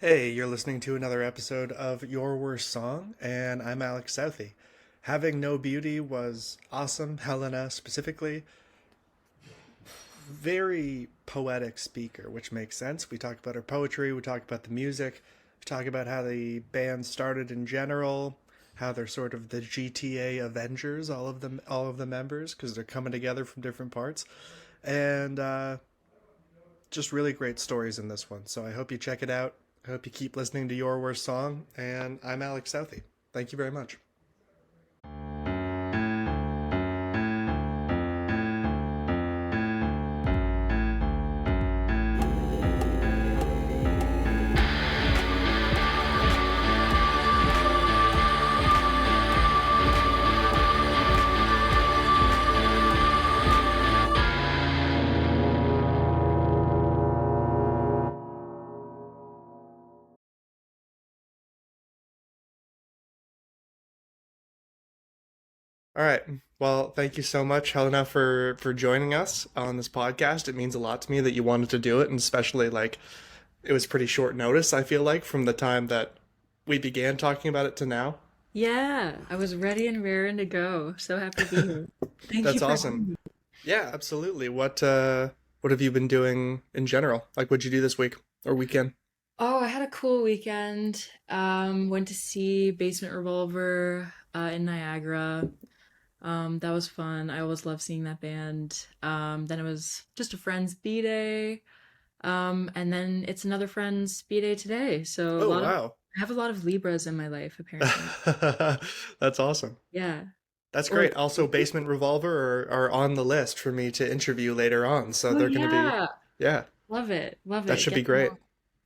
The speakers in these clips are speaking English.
Hey, you're listening to another episode of Your Worst Song, and I'm Alex Southey. Having No Beauty was awesome. Helena, specifically, very poetic speaker, which makes sense. We talk about her poetry, we talk about the music, we talk about how the band started in general, how they're sort of the GTA Avengers, all of the members, because they're coming together from different parts, and just really great stories in this one. So I hope you check it out. I hope you keep listening to Your Worst Song. And I'm Alex Southey. Thank you very much. All right. Well, thank you so much, Helena, for joining us on this podcast. It means a lot to me that you wanted to do it, and especially like it was pretty short notice, I feel like, from the time that we began talking about it to now. Yeah, I was ready and raring to go. So happy to be here. Thank you That's for awesome. having me. Yeah, absolutely. What have you been doing in general? Like what'd you do this week or weekend? Oh, I had a cool weekend. Went to see Basement Revolver in Niagara. That was fun. I always love seeing that band. Then it was just a friend's B-day. And then it's another friend's B-day today. So Oh, wow. I have a lot of Libras in my life, apparently. That's awesome. Yeah. That's Or great. Also, Basement Revolver are on the list for me to interview later on. So oh they're going to be, yeah. yeah, Love it. Love that it. should be Get them great. on.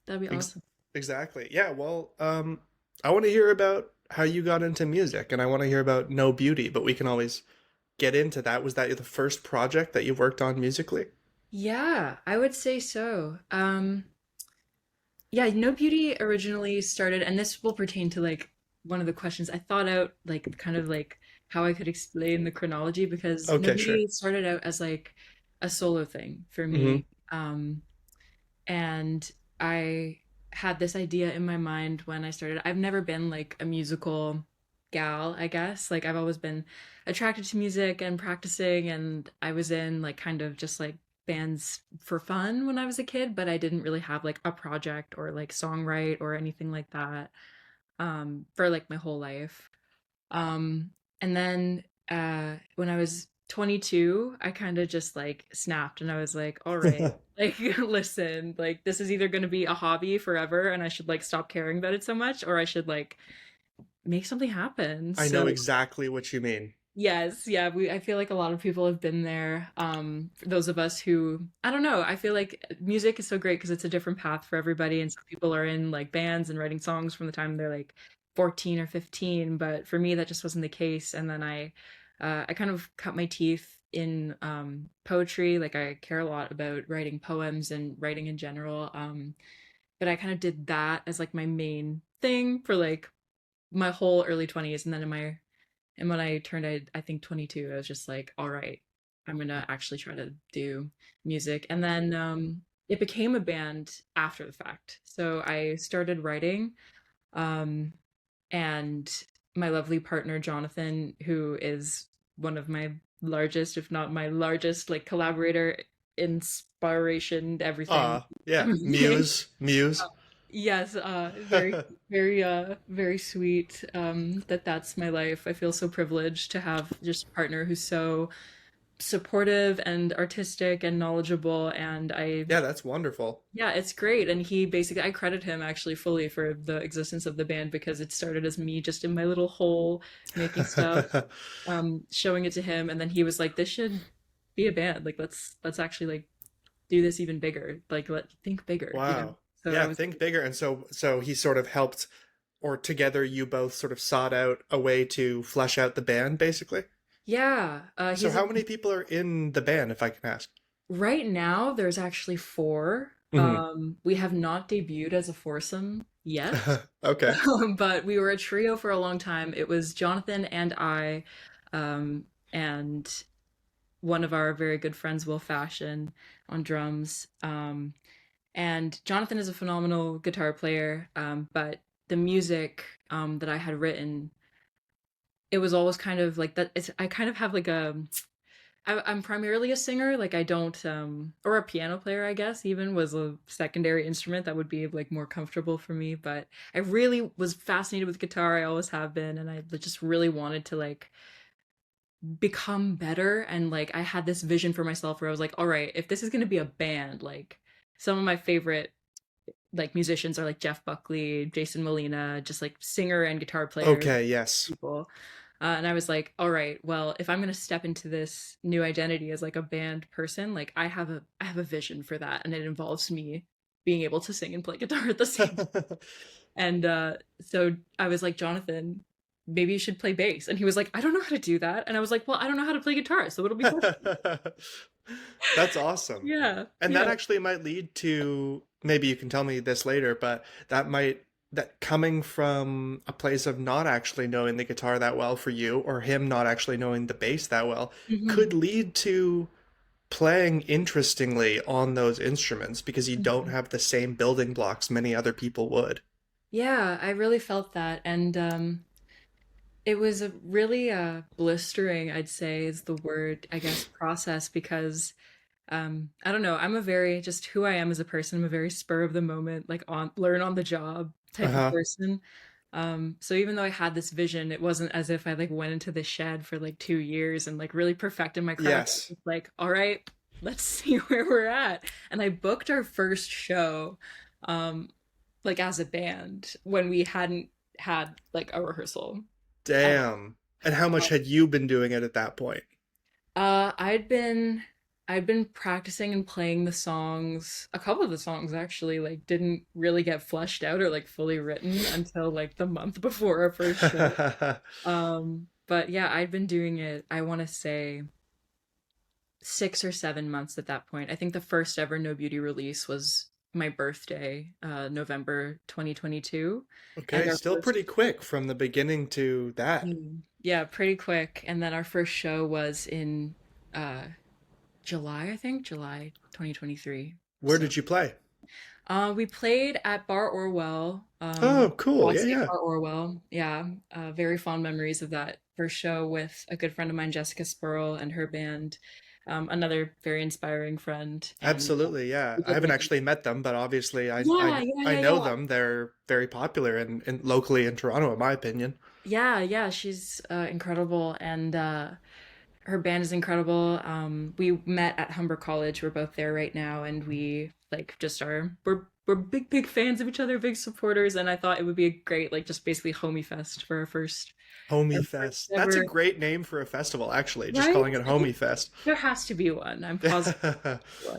That'd be Ex awesome. exactly. Yeah, well, I want to hear about how you got into music and I want to hear about No Beauty, but we can always get into that. Was that the first project that you've worked on musically? Yeah, I would say so. Yeah, No Beauty originally started, and this will pertain to like one of the questions I thought out, like kind of like how I could explain the chronology because No Okay, sure. Beauty started out as like a solo thing for Mm-hmm. me. And I had this idea in my mind when I started. I've never been like a musical gal, I guess. Like I've always been attracted to music and practicing, and I was in like kind of just like bands for fun when I was a kid, but I didn't really have like a project or like songwrite or anything like that for like my whole life. And then when I was 22, I kind of just like snapped and I was like, all right, like listen, like this is either going to be a hobby forever and I should like stop caring about it so much or I should like make something happen. I know So exactly what you mean. yes, yeah, we I feel like a lot of people have been there. For those of us who I don't know, I feel like music is so great because it's a different path for everybody and some people are in like bands and writing songs from the time they're like 14 or 15, but for me that just wasn't the case and then I kind of cut my teeth in poetry, like I care a lot about writing poems and writing in general. But I kind of did that as like my main thing for like my whole early 20s and then and when I turned, I think 22, I was just like, all right, I'm gonna actually try to do music. And then it became a band after the fact. So I started writing, um, and my lovely partner, Jonathan, who is one of my largest, if not my largest, like collaborator, inspiration, everything. Yeah, Everything. Muse. Yes, very sweet that that's my life. I feel so privileged to have just a partner who's so supportive and artistic and knowledgeable and Yeah, that's wonderful. yeah, it's great and he basically I credit him actually fully for the existence of the band because it started as me just in my little hole making stuff, showing it to him and then he was like this should be a band. Like let's actually like do this even bigger. Like let think bigger, you know. Wow. So I Yeah, was think bigger. And so he sort of helped, or together you both sort of sought out a way to flesh out the band, basically. yeah, So he's a how many people are in the band, if I can ask? right now, there's actually four. Hmm. We have not debuted as a foursome yet, Okay. but we were a trio for a long time. It was Jonathan and I, and one of our very good friends, Will Fashion, on drums. And Jonathan is a phenomenal guitar player, but the music that I had written, it was always kind of like that. I kind of have like I'm primarily a singer. Like I don't, or a piano player, I guess, even was a secondary instrument that would be like more comfortable for me. But I really was fascinated with guitar. I always have been. And I just really wanted to like become better. And like I had this vision for myself where I was like, all right, if this is going to be a band, like some of my favorite like musicians are like Jeff Buckley, Jason Molina, just like singer and guitar players, Okay, yes. people. And I was like, all right, well, if I'm going to step into this new identity as like a band person, like I have a vision for that, and it involves me being able to sing and play guitar at the same. And so I was like, Jonathan, maybe you should play bass. And he was like, I don't know how to do that. And I was like, well, I don't know how to play guitar, so it'll be perfect. That's awesome. Yeah, And that yeah. actually might lead to, maybe you can tell me this later, but that coming from a place of not actually knowing the guitar that well for you, or him not actually knowing the bass that well, Hmm. could lead to playing interestingly on those instruments because you don't have the same building blocks many other people would. Yeah, I really felt that. And it was a really blistering, I'd say, is the word, I guess, process because I don't know, I'm a very just who I am as a person. I'm a very spur of the moment, like on learn on the job type of Uh-huh. person. So even though I had this vision, it wasn't as if I like went into the shed for like 2 years and like really perfected my craft. It Yes. was like, all right, let's see where we're at. And I booked our first show, um, like as a band when we hadn't had like a rehearsal. And Damn. And how much had you been doing it at that point? Uh, I'd been I'd been practicing and playing the songs. A couple of the songs actually like didn't really get fleshed out or like fully written until like the month before our first show. But yeah, I'd been doing it, I want to say 6 or 7 months at that point. I think the first ever No Beauty release was my birthday, November 2022. And Okay, our still first pretty quick from the beginning to that. yeah, pretty quick. And then our first show was in uh July, I think, July 2023. Where So, did you play? we played at Bar Orwell, Oh, cool. Quad Yeah, City yeah. Bar Orwell. Yeah, very fond memories of that first show with a good friend of mine, Jessica Spurl, and her band. Another very inspiring friend, and Absolutely, yeah. we I did haven't like actually met them, but obviously yeah, yeah, I yeah, know yeah. them. They're very popular in locally in Toronto, in my opinion. Yeah, yeah, she's incredible, and her band is incredible. We met at Humber College. We're both there right now, and we like just are we're big fans of each other, big supporters. And I thought it would be a great like just basically homie fest for our Homie first Fest. That's a ever, great name for a festival, actually, just right? calling it I think Homie Fest. there has to be one. I'm positive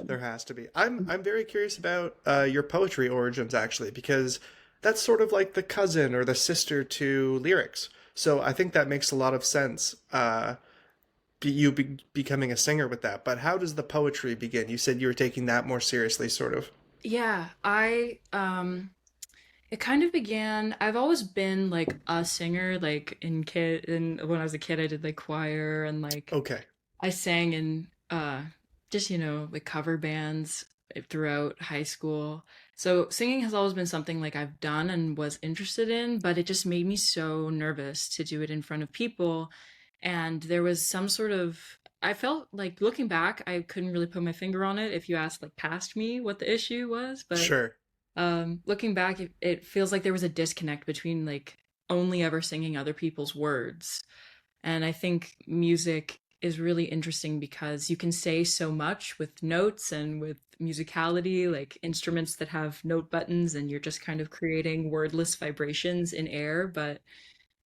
There one. has to be. I'm very curious about your poetry origins actually, because that's sort of like the cousin or the sister to lyrics. So I think that makes a lot of sense. Becoming a singer with that. But how does the poetry begin? You said you were taking that more seriously, sort of. Yeah, I it kind of began. I've always been like a singer, like and when I was a kid, I did like choir and like Okay. I sang in just like cover bands throughout high school. So singing has always been something like I've done and was interested in, but it just made me so nervous to do it in front of people. And there was some sort of I felt like looking back, I couldn't really put my finger on it if you asked like past me what the issue was, but Sure. looking back, it feels like there was a disconnect between like only ever singing other people's words. And I think music is really interesting because you can say so much with notes and with musicality, like instruments that have note buttons, and you're just kind of creating wordless vibrations in air. But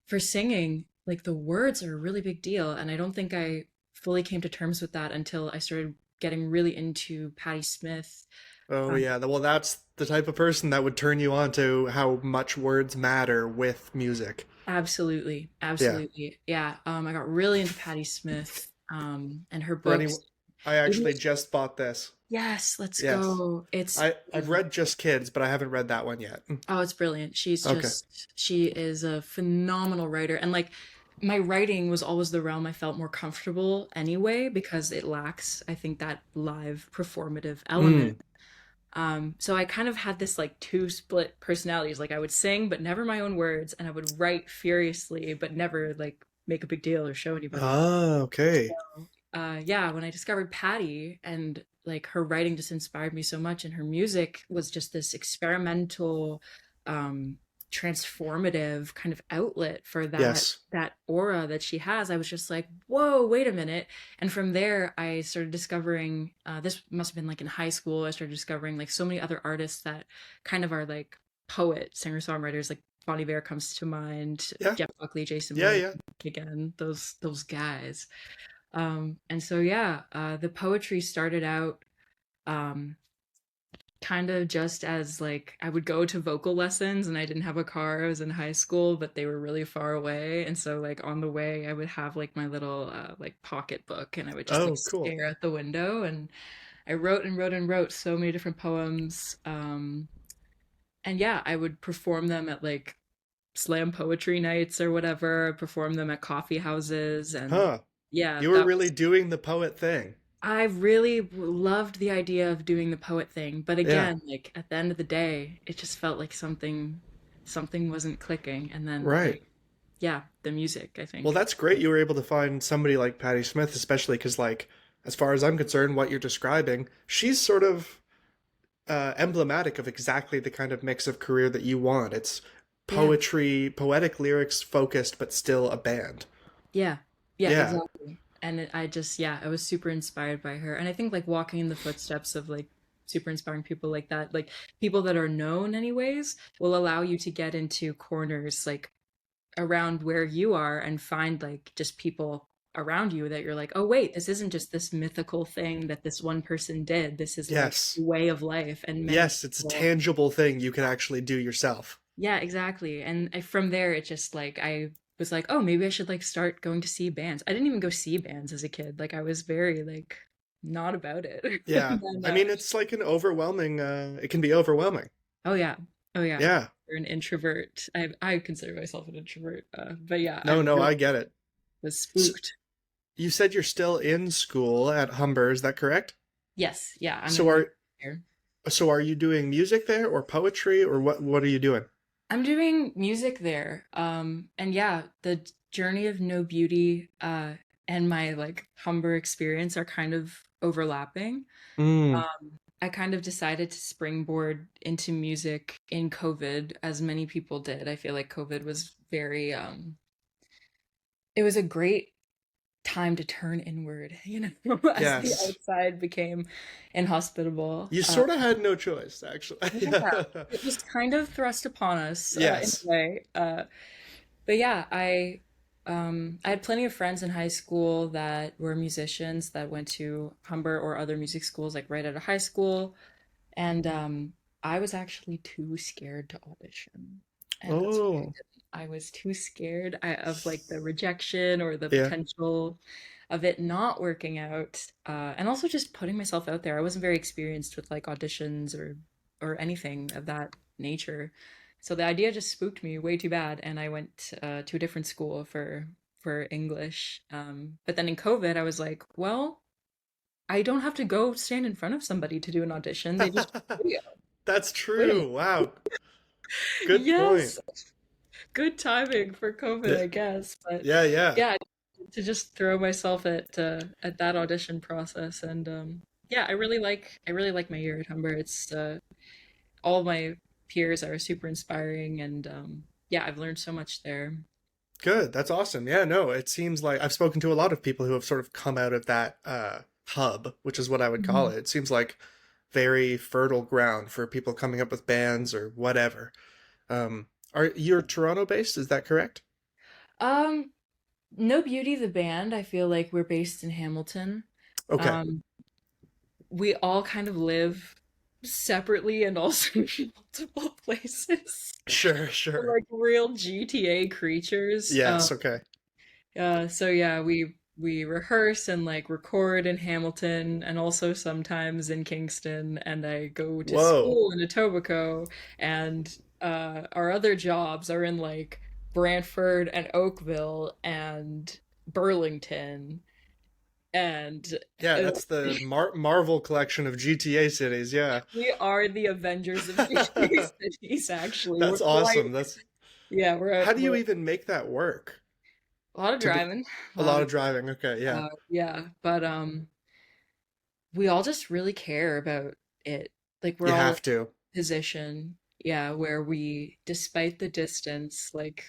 for singing, like the words are a really big deal. And I don't think I fully came to terms with that until I started getting really into Patti Smith. Oh Um, yeah. Well, that's the type of person that would turn you on to how much words matter with music. Absolutely, Yeah. absolutely. Yeah, I got really into Patti Smith, and her For any, books. I Even actually if- just bought this. yes, let's Yes. go. It's I've brilliant. read Just Kids, but I haven't read that one yet. Oh, it's brilliant. Okay. She is a phenomenal writer. And like my writing was always the realm I felt more comfortable anyway, because it lacks, I think, that live performative element. Mm. So I kind of had this like two split personalities. Like I would sing, but never my own words, and I would write furiously, but never like make a big deal or show anybody. Ah, okay. Yeah, when I discovered Patty and like her writing just inspired me so much, and her music was just this experimental, um, transformative kind of outlet for Yes. that aura that she has. I was just like, whoa, wait a minute. And from there, I started discovering, this must have been like in high school. I started discovering like so many other artists that kind of are like poet, singer-songwriters, like Bonnie Bear comes to mind, Yeah. Jeff Buckley, Jason Yeah, Williams, yeah. again, those guys. And so yeah, the poetry started out, um, kind of just as like I would go to vocal lessons and I didn't have a car. I was in high school, but they were really far away. And so like on the way, I would have like my little like pocketbook and I would just like Oh, cool. stare at the window and I wrote and wrote and wrote so many different poems. And yeah, I would perform them at like slam poetry nights or whatever, perform them at coffee houses and Huh. yeah, You were that really was doing the poet thing. I really loved the idea of doing the poet thing, but Yeah. again, like at the end of the day, it just felt like something wasn't clicking. And then Right. yeah, the music, I Well, think. that's great you were able to find somebody like Patti Smith, especially because, like, as far as I'm concerned, what you're describing, she's sort of emblematic of exactly the kind of mix of career that you want. It's Yeah, poetry, poetic lyrics focused, but still a band. yeah, yeah, Yeah. exactly. And I just yeah, I was super inspired by her, and I think like walking in the footsteps of like super inspiring people like that, like people that are known anyways, will allow you to get into corners like around where you are and find like just people around you that you're like, oh wait, this isn't just this mythical thing that this one person did. This is like Yes. a way of life, and many Yes, it's a people. tangible thing you can actually do yourself. Yeah, exactly. And from there, it just like I was like, oh, maybe I should like start going to see bands. I didn't even go see bands as a kid. Like I was very like not about it. Yeah. And then, I mean, it's like an overwhelming, it can be overwhelming. oh yeah, oh yeah. Yeah. You're an introvert. I consider myself an introvert. But yeah, I No, no, really I get it. was So, spooked. you said you're still in school at Humber, is that correct? Yes, yeah, I'm So in my are here. so are you doing music there or poetry or what are you doing? I'm doing music there. And yeah, the journey of No Beauty and my like Humber experience are kind of overlapping. Mm, I kind of decided to springboard into music in COVID, as many people did. I feel like COVID was very it was a great time to turn inward, you know, as the yes. outside became inhospitable. You sort of had no choice, actually. Yeah, it was kind of thrust upon us in a Yes. way. But yeah, I had plenty of friends in high school that were musicians that went to Humber or other music schools like right out of high school, and I was actually too scared to audition, and that's why I Oh, didn't. I was too scared of like the rejection or the yeah. potential of it not working out, and also just putting myself out there. I wasn't very experienced with like auditions or anything of that nature. So the idea just spooked me way too bad, and I went to a different school for English. But then in COVID, I was like, well, I don't have to go stand in front of somebody to do an audition. They just video. That's Wait. true. Wow. Good point. Yes, good timing for COVID, Yeah, I guess. But yeah, yeah. yeah, to just throw myself at that audition process, and yeah, I really like my year at Humber. It's all my peers are super inspiring, and yeah, I've learned so much there. Good. That's awesome. Yeah, no, it seems like I've spoken to a lot of people who have sort of come out of that hub, which is what I would call Mhm. it. It seems like very fertile ground for people coming up with bands or whatever. Are you're Toronto based? Is that correct? Um, No Beauty, the band, I feel like we're based in Hamilton. Okay. Um, we all kind of live separately and also in multiple places. Sure, We're sure. like real GTA creatures. Yes, okay. So yeah, we rehearse and like record in Hamilton and also sometimes in Kingston, and I go to Whoa. school in Etobicoke, and our other jobs are in like Brantford and Oakville and Burlington. and Yeah, uh, that's the Marvel collection of GTA cities. Yeah. we are the Avengers of GTA cities. Actually, we're That's quite awesome. That's yeah. How do you We're even make that work? a lot of To be driving, a a lot lot of of driving. Okay, yeah. yeah. But we all just really care about it. Like we're You all in have to. a position, yeah, where we, despite the distance, like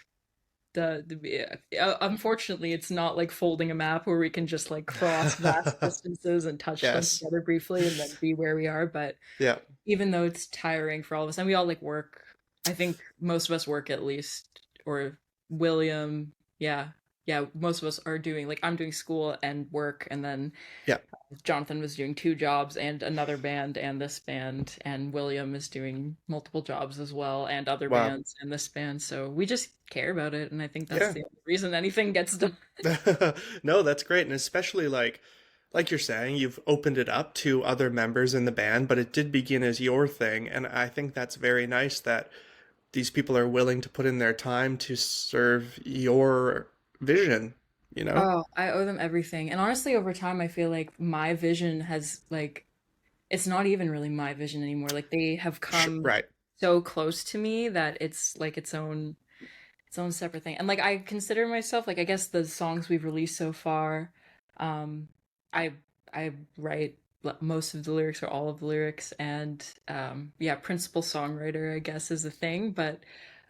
unfortunately it's not like folding a map where we can just like cross vast distances and touch them Yes. together briefly and then be where we are. But Yeah. even though it's tiring for all of us, and we all like work, I think most of us work at least, or William, yeah, yeah, most of us are doing, like, I'm doing school and work, and then Yeah. Jonathan was doing two jobs and another band and this band, and William is doing multiple jobs as well and other Wow. bands and this band. So we just care about it, and I think that's Yeah. the only reason anything gets done. No, that's great. And especially like you're saying, you've opened it up to other members in the band, but it did begin as your thing. And I think that's very nice that these people are willing to put in their time to serve your vision, you know? Oh, I owe them everything. And honestly, over time, I feel like my vision has like it's not even really my vision anymore. Like they have come Right. so close to me that it's like its own separate thing. And like I consider myself, like, I guess the songs we've released so far, um I I write most of the lyrics or all of the lyrics, and yeah, principal songwriter I guess is a thing. But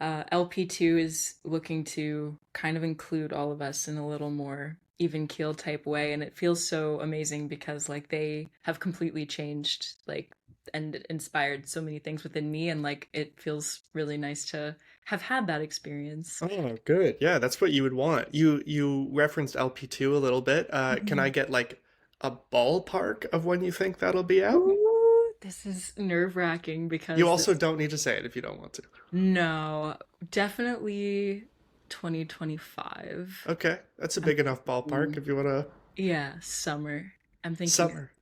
LP2 is looking to kind of include all of us in a little more even keel type way, and it feels so amazing because like they have completely changed, like, and inspired so many things within me, and like it feels really nice to have had that experience. Oh, good. Yeah, that's what you would want. You referenced LP2 a little bit. Can I Mhm. get like a ballpark of when you think that'll be out? Ooh, this is nerve-wracking You because also this, don't need to say it if you don't want to. no, definitely 2025. Okay, that's a I'm big enough ballpark thinking, if you want to. yeah, summer. I'm thinking, Summer.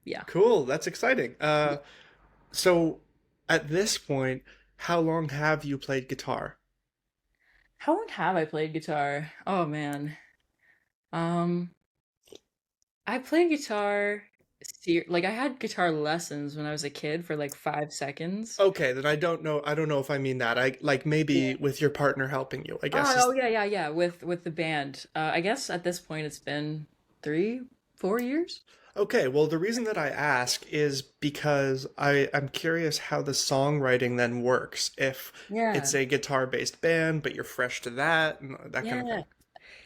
yeah. Cool, that's exciting. So at this point, how long have you played guitar? How long have I played guitar? Oh man. Um, I played guitar, like I had guitar lessons when I was a kid for like 5 seconds. Okay, then I don't know. I don't know if I mean that. I like Yeah. maybe with your partner helping you, I guess Oh, is. yeah, yeah, yeah. With the band. I guess at this point it's been 3, 4 years. Okay, well, the reason that I ask is because I'm curious how the songwriting then works. If it's Yeah. a guitar-based band, but you're fresh to that and that kind of Yeah. thing.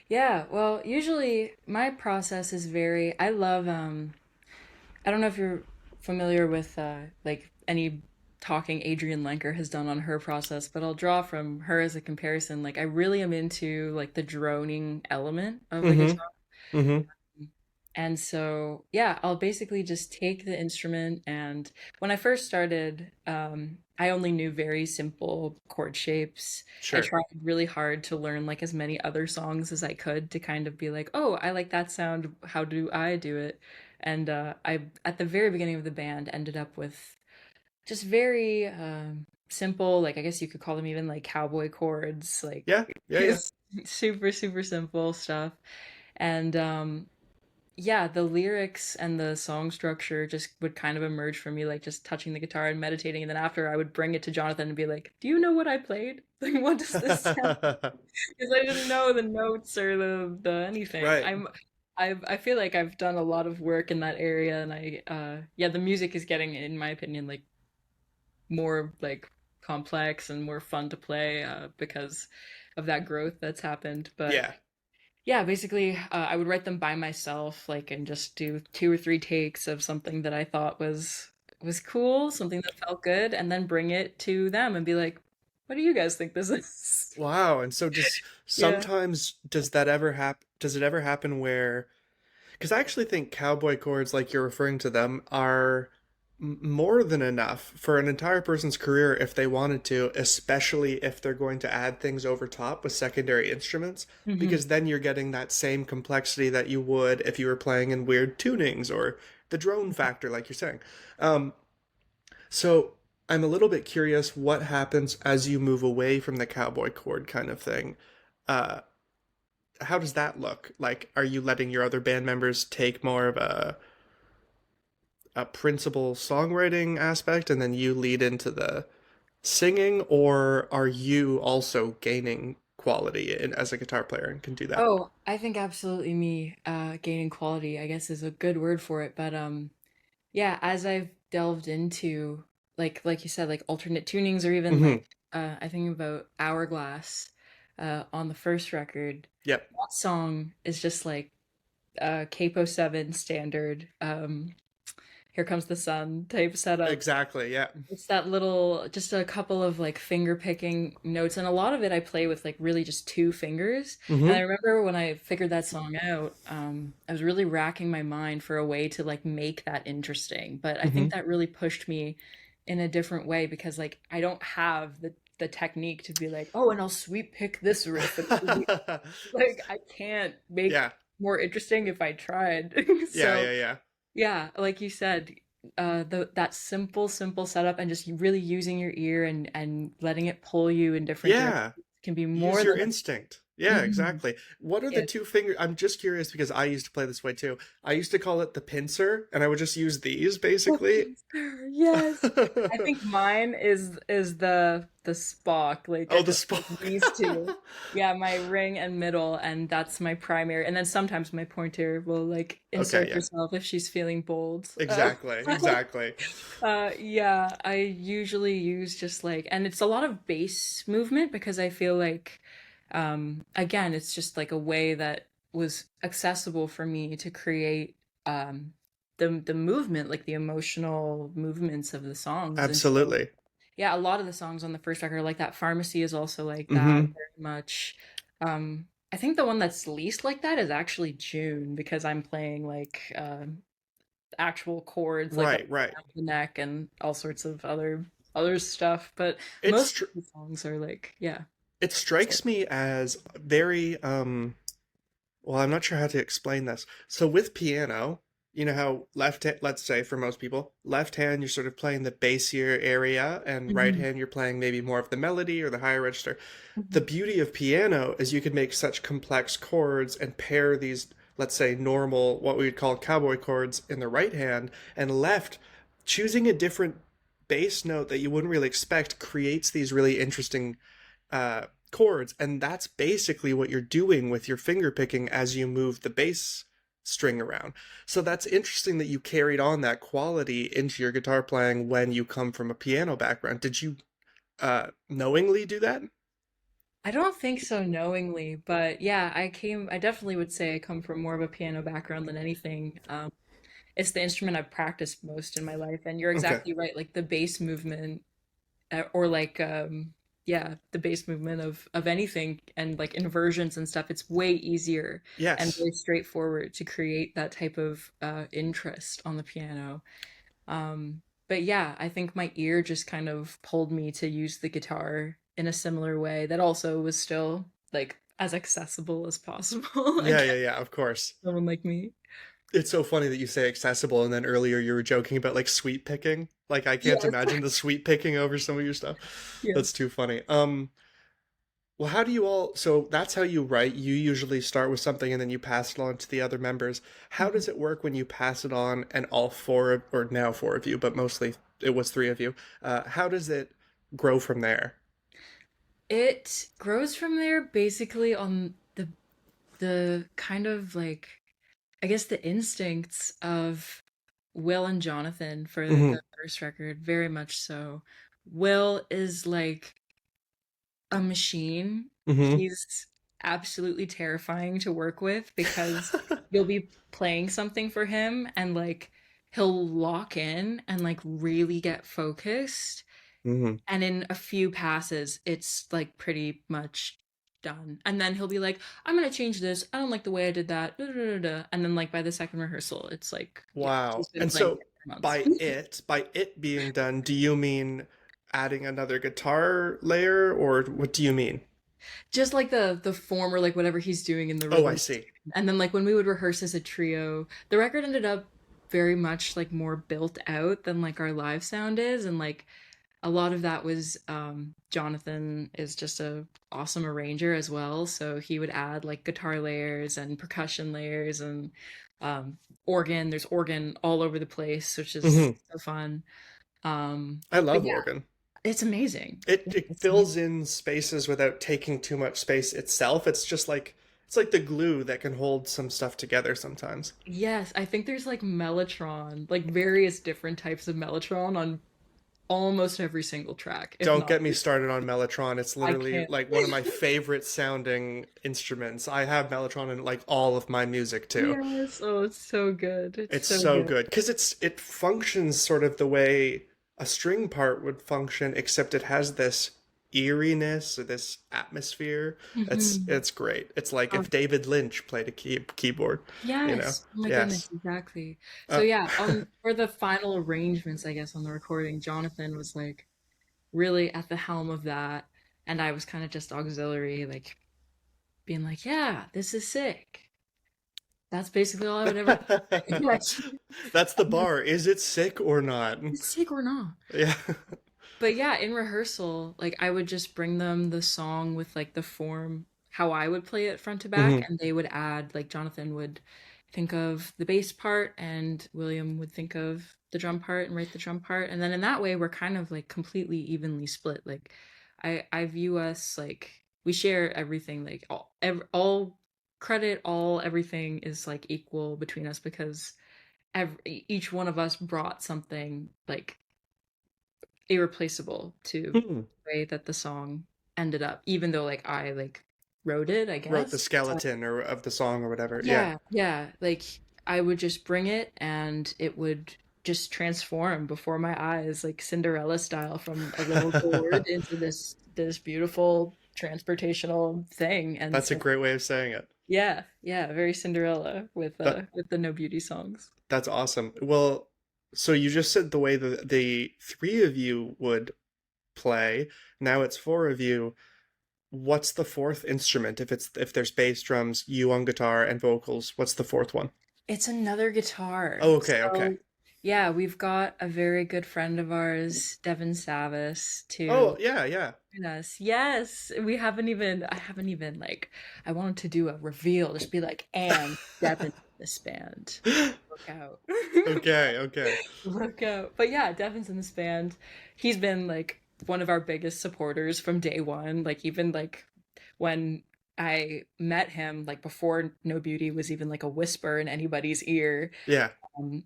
Yeah. Well, usually my process is very, I love I don't know if you're familiar with like any talking Adrienne Lenker has done on her process, but I'll draw from her as a comparison. Like I really am into like the droning element of the Mm-hmm. guitar. Mm-hmm. And so, yeah, I'll basically just take the instrument. And when I first started, I only knew very simple chord shapes. I Sure. tried really hard to learn like as many other songs as I could to kind of be like, oh, I like that sound. How do I do it? And I, at the very beginning of the band, ended up with just very simple, like I guess you could call them even like cowboy chords, like Yeah. Yeah. Yeah. super, super simple stuff. And yeah, the lyrics and the song structure just would kind of emerge from me, like just touching the guitar and meditating. And then after, I would bring it to Jonathan and be like, "Do you know what I played? Like, what does this sound?" Because I didn't know the notes or the anything. Right. I feel like I've done a lot of work in that area, and yeah, the music is getting, in my opinion, like more like complex and more fun to play because of that growth that's happened. But Yeah. yeah, basically, I would write them by myself, like, and just do 2 or 3 takes of something that I thought was cool, something that felt good, and then bring it to them and be like, "What do you guys think this is?" Wow. And so Yeah. sometimes does that ever happen? Does it ever happen where because I actually think cowboy chords, like you're referring to them, are more than enough for an entire person's career if they wanted to, especially if they're going to add things over top with secondary instruments, Hmm. because then you're getting that same complexity that you would if you were playing in weird tunings or the drone factor, like you're saying. Um, so I'm a little bit curious what happens as you move away from the cowboy chord kind of thing. Uh, how does that look? Like, are you letting your other band members take more of a principal songwriting aspect and then you lead into the singing, or are you also gaining quality as a guitar player and can do that? Oh, I think absolutely me gaining quality, I guess is a good word for it. But yeah, as I've delved into like you said, like alternate tunings or even Hmm. like I think about Hourglass on the first record, Yep. that song is just like Capo 7 standard Here Comes the Sun type setup. Exactly. Yeah. It's that little, just a couple of like finger picking notes, and a lot of it I play with like really just two fingers. And I Hmm. remember when I figured that song out, I was really racking my mind for a way to like make that interesting. But I think Hmm. that really pushed me in a different way because like I don't have the technique to be like, oh, and I'll sweep pick this riff, and like I can't make Yeah. more interesting if I tried. Yeah. So Yeah. Yeah. yeah, like you said, that simple setup and just really using your ear and letting it pull you in different directions Yeah. can be Use more your than instinct. Yeah, Mhm. exactly. What are the Yeah. two finger? I'm just curious because I used to play this way too. I used to call it the pincer, and I would just use these The basically. pincer, yes. I think mine is the Spock. Like I Oh, the just spot. like these two. Yeah, my ring and middle, and that's my primary. And then sometimes my pointer will like Okay, insert yeah. herself if she's feeling bold. Exactly, exactly. Yeah, I usually use just like, and it's a lot of bass movement because I feel like, again, it's just like a way that was accessible for me to create the movement, like the emotional movements of the songs. And so, Absolutely. yeah, a lot of the songs on the first record, like that Pharmacy, is also like that Hmm. very much. I think the one that's least like that is actually June because I'm playing like actual chords like up Right, right. and down the neck and all sorts of other stuff. But It's most tr of the songs are like, yeah. it So, strikes me as very well, I'm not sure how to explain this. So with piano, you know how left hand, let's say for most people, left hand you're sort of playing the bassier area and right mhm, hand you're playing maybe more of the melody or the higher register. The mhm. beauty of piano is you can make such complex chords and pair these, let's say, normal, what we would call cowboy chords in the right hand and left. Choosing a different bass note that you wouldn't really expect creates these really interesting chords, and that's basically what you're doing with your finger picking as you move the bass string around. So that's interesting that you carried on that quality into your guitar playing when you come from a piano background. Did you knowingly do that? I don't think so knowingly, but yeah, I definitely would say I come from more of a piano background than anything. It's the instrument I've practiced most in my life, and you're Okay. exactly right. Like the bass movement, or like yeah, the bass movement of anything and like inversions and stuff, it's way easier and Yes. very straightforward to create that type of interest on the piano. But yeah, I think my ear just kind of pulled me to use the guitar in a similar way that also was still like as accessible as possible. Yeah, Again, yeah, yeah, of course. someone like me. It's so funny that you say accessible and then earlier you were joking about like sweet picking. Like I can't Yes. imagine the sweet picking over some of your stuff. That's Yes. too funny. Well, how do you all, so that's how you write. You usually start with something and then you pass it on to the other members. How Mhm. does it work when you pass it on and all four, or now four of you, but mostly it was three of you? How does it grow from there? It grows from there basically on the kind of like I guess the instincts of Will and Jonathan for Hmm. the first record, very much so. Will is like a machine. Hmm. He's absolutely terrifying to work with because you'll be playing something for him and like he'll lock in and like really get focused, Hmm. and in a few passes it's like pretty much done, and then he'll be like, I'm gonna change this, I don't like the way I did that, da, da, da, da. And then like by the second rehearsal it's like, yeah, Wow. he's been And playing so it for months. by it being done, do you mean adding another guitar layer or what do you mean? Just like the form or like whatever he's doing in the Oh, I release. see. And then like when we would rehearse as a trio, the record ended up very much like more built out than like our live sound is, and like a lot of that was Jonathan is just a awesome arranger as well, so he would add like guitar layers and percussion layers and um, organ. There's organ all over the place, which is Hmm. so fun. I But love yeah, organ. it's amazing. It Yeah, it it's amazing. fills in spaces without taking too much space itself. It's just like it's like the glue that can hold some stuff together sometimes. Yes, I think there's like Mellotron, like various different types of Mellotron on almost every single track, if Don't not. get me started on Mellotron. It's I literally can't. like one of my favorite sounding instruments. I have Mellotron in like all of my music too. Yes. Oh, it's so good. It's It's so so good. good because it functions sort of the way a string part would function, except it has this eeriness or this atmosphere. Hmm. It's great. It's like Oh, if David Lynch played a keyboard, you know. yes. Oh my goodness, Yes. exactly. So Uh, yeah, for the final arrangements, I guess, on the recording, Jonathan was like really at the helm of that, and I was kind of just auxiliary, like being like, "Yeah, this is sick." That's basically all I would ever say. Like, that's the bar. Is it sick or not? it's sick or not. Yeah. But yeah, in rehearsal, like I would just bring them the song with like the form how I would play it front to back, Hmm. and they would add like Jonathan would think of the bass part and William would think of the drum part and write the drum part. And then in that way we're kind of like completely evenly split. Like I view us like we share everything, like all credit, all everything is like equal between us because each one of us brought something like irreplaceable to Hmm. the way that the song ended up, even though like I like wrote it, I Wrote the guess. skeleton or of the song or whatever. Yeah. Yeah, yeah. Like I would just bring it and it would just transform before my eyes, like Cinderella style, from a little gourd into this beautiful transportational thing. And That's a so great way of saying it. yeah, yeah, very Cinderella That with the No Beauty songs. that's awesome. Well, so you just said the way the three of you would play. Now it's four of you. What's the fourth instrument? If there's bass, drums, you on guitar, and vocals, what's the fourth one? It's another guitar. Oh, okay, okay. So, yeah, we've got a very good friend of ours, Devin Savis, Oh, to yeah, yeah. join us. Yes, I haven't even like, I wanted to do a reveal, just be like, and Devin in this band. Look out. Okay, okay. Look out. But yeah, Devin's in this band. He's been like one of our biggest supporters from day one. Like, even like when I met him, like before No Beauty was even like a whisper in anybody's ear, Yeah. um,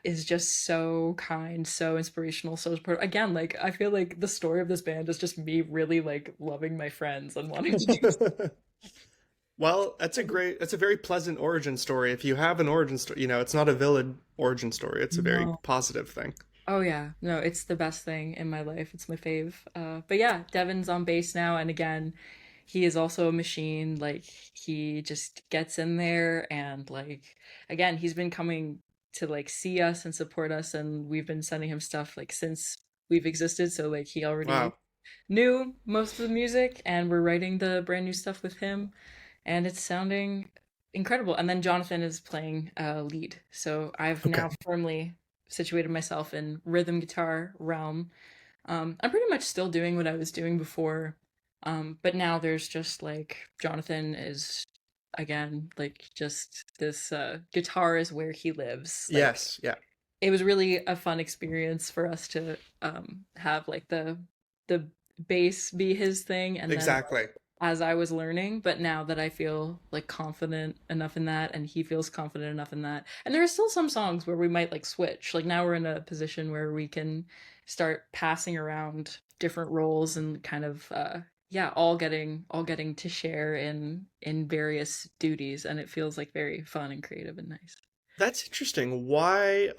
is just so kind, so inspirational, so supportive. Again, like I feel like the story of this band is just me really like loving my friends and wanting to do. Well, that's a very pleasant origin story. If you have an origin story, it's not a villain origin story. It's a very No. positive thing. Oh yeah, no, it's the best thing in my life. It's my fave. But yeah, Devin's on bass now, and again, he is also a machine. Like he just gets in there, and like again, he's been coming to like see us and support us, and we've been sending him stuff like since we've existed. So like he already Wow. knew most of the music, and we're writing the brand new stuff with him, and it's sounding incredible. And then Jonathan is playing lead, so I've Okay. now firmly situated myself in rhythm guitar realm. I'm pretty much still doing what I was doing before, but now there's just like Jonathan is again like just this guitar is where he lives. Like Yes, yeah. it was really a fun experience for us to have like the bass be his thing, and then Exactly. as I was learning, but now that I feel like confident enough in that and he feels confident enough in that. And there are still some songs where we might like switch. Like now we're in a position where we can start passing around different roles and kind of yeah, all getting to share in various duties, and it feels like very fun and creative and nice. That's interesting. Why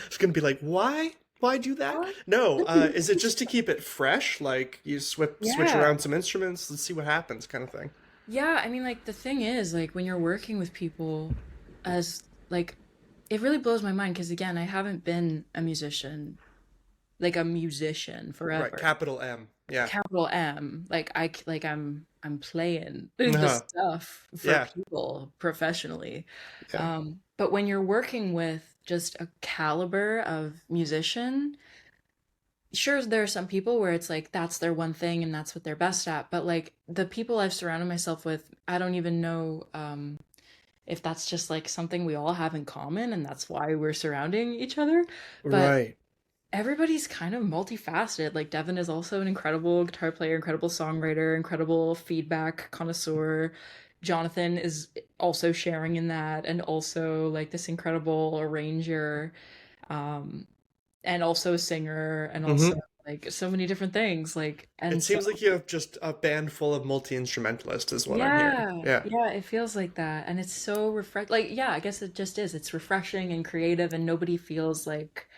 it's gonna be like, why? Why do that? What? No, is it just to keep it fresh? Like you switch Yeah. around some instruments, let's see what happens, kind of thing. Yeah, I mean like the thing is like when you're working with people as like it really blows my mind because again, I haven't been a musician like a musician Right, forever. capital M. Yeah. Capital M. Like I'm playing the Uh, stuff for yeah. people professionally. Yeah. But when you're working with just a caliber of musician, sure, there are some people where it's like that's their one thing and that's what they're best at. But like the people I've surrounded myself with, I don't even know if that's just like something we all have in common and that's why we're surrounding each other. But Right. everybody's kind of multifaceted. Like Devin is also an incredible guitar player, incredible songwriter, incredible feedback connoisseur. Jonathan is also sharing in that and also like this incredible arranger, um, and also a singer and also Hmm. like so many different things. Like It and so seems like you have just a band full of multi-instrumentalists, is what I'm hearing. yeah, Yeah. yeah, it feels like that. And it's so like yeah, I guess it just is. It's refreshing and creative and nobody feels like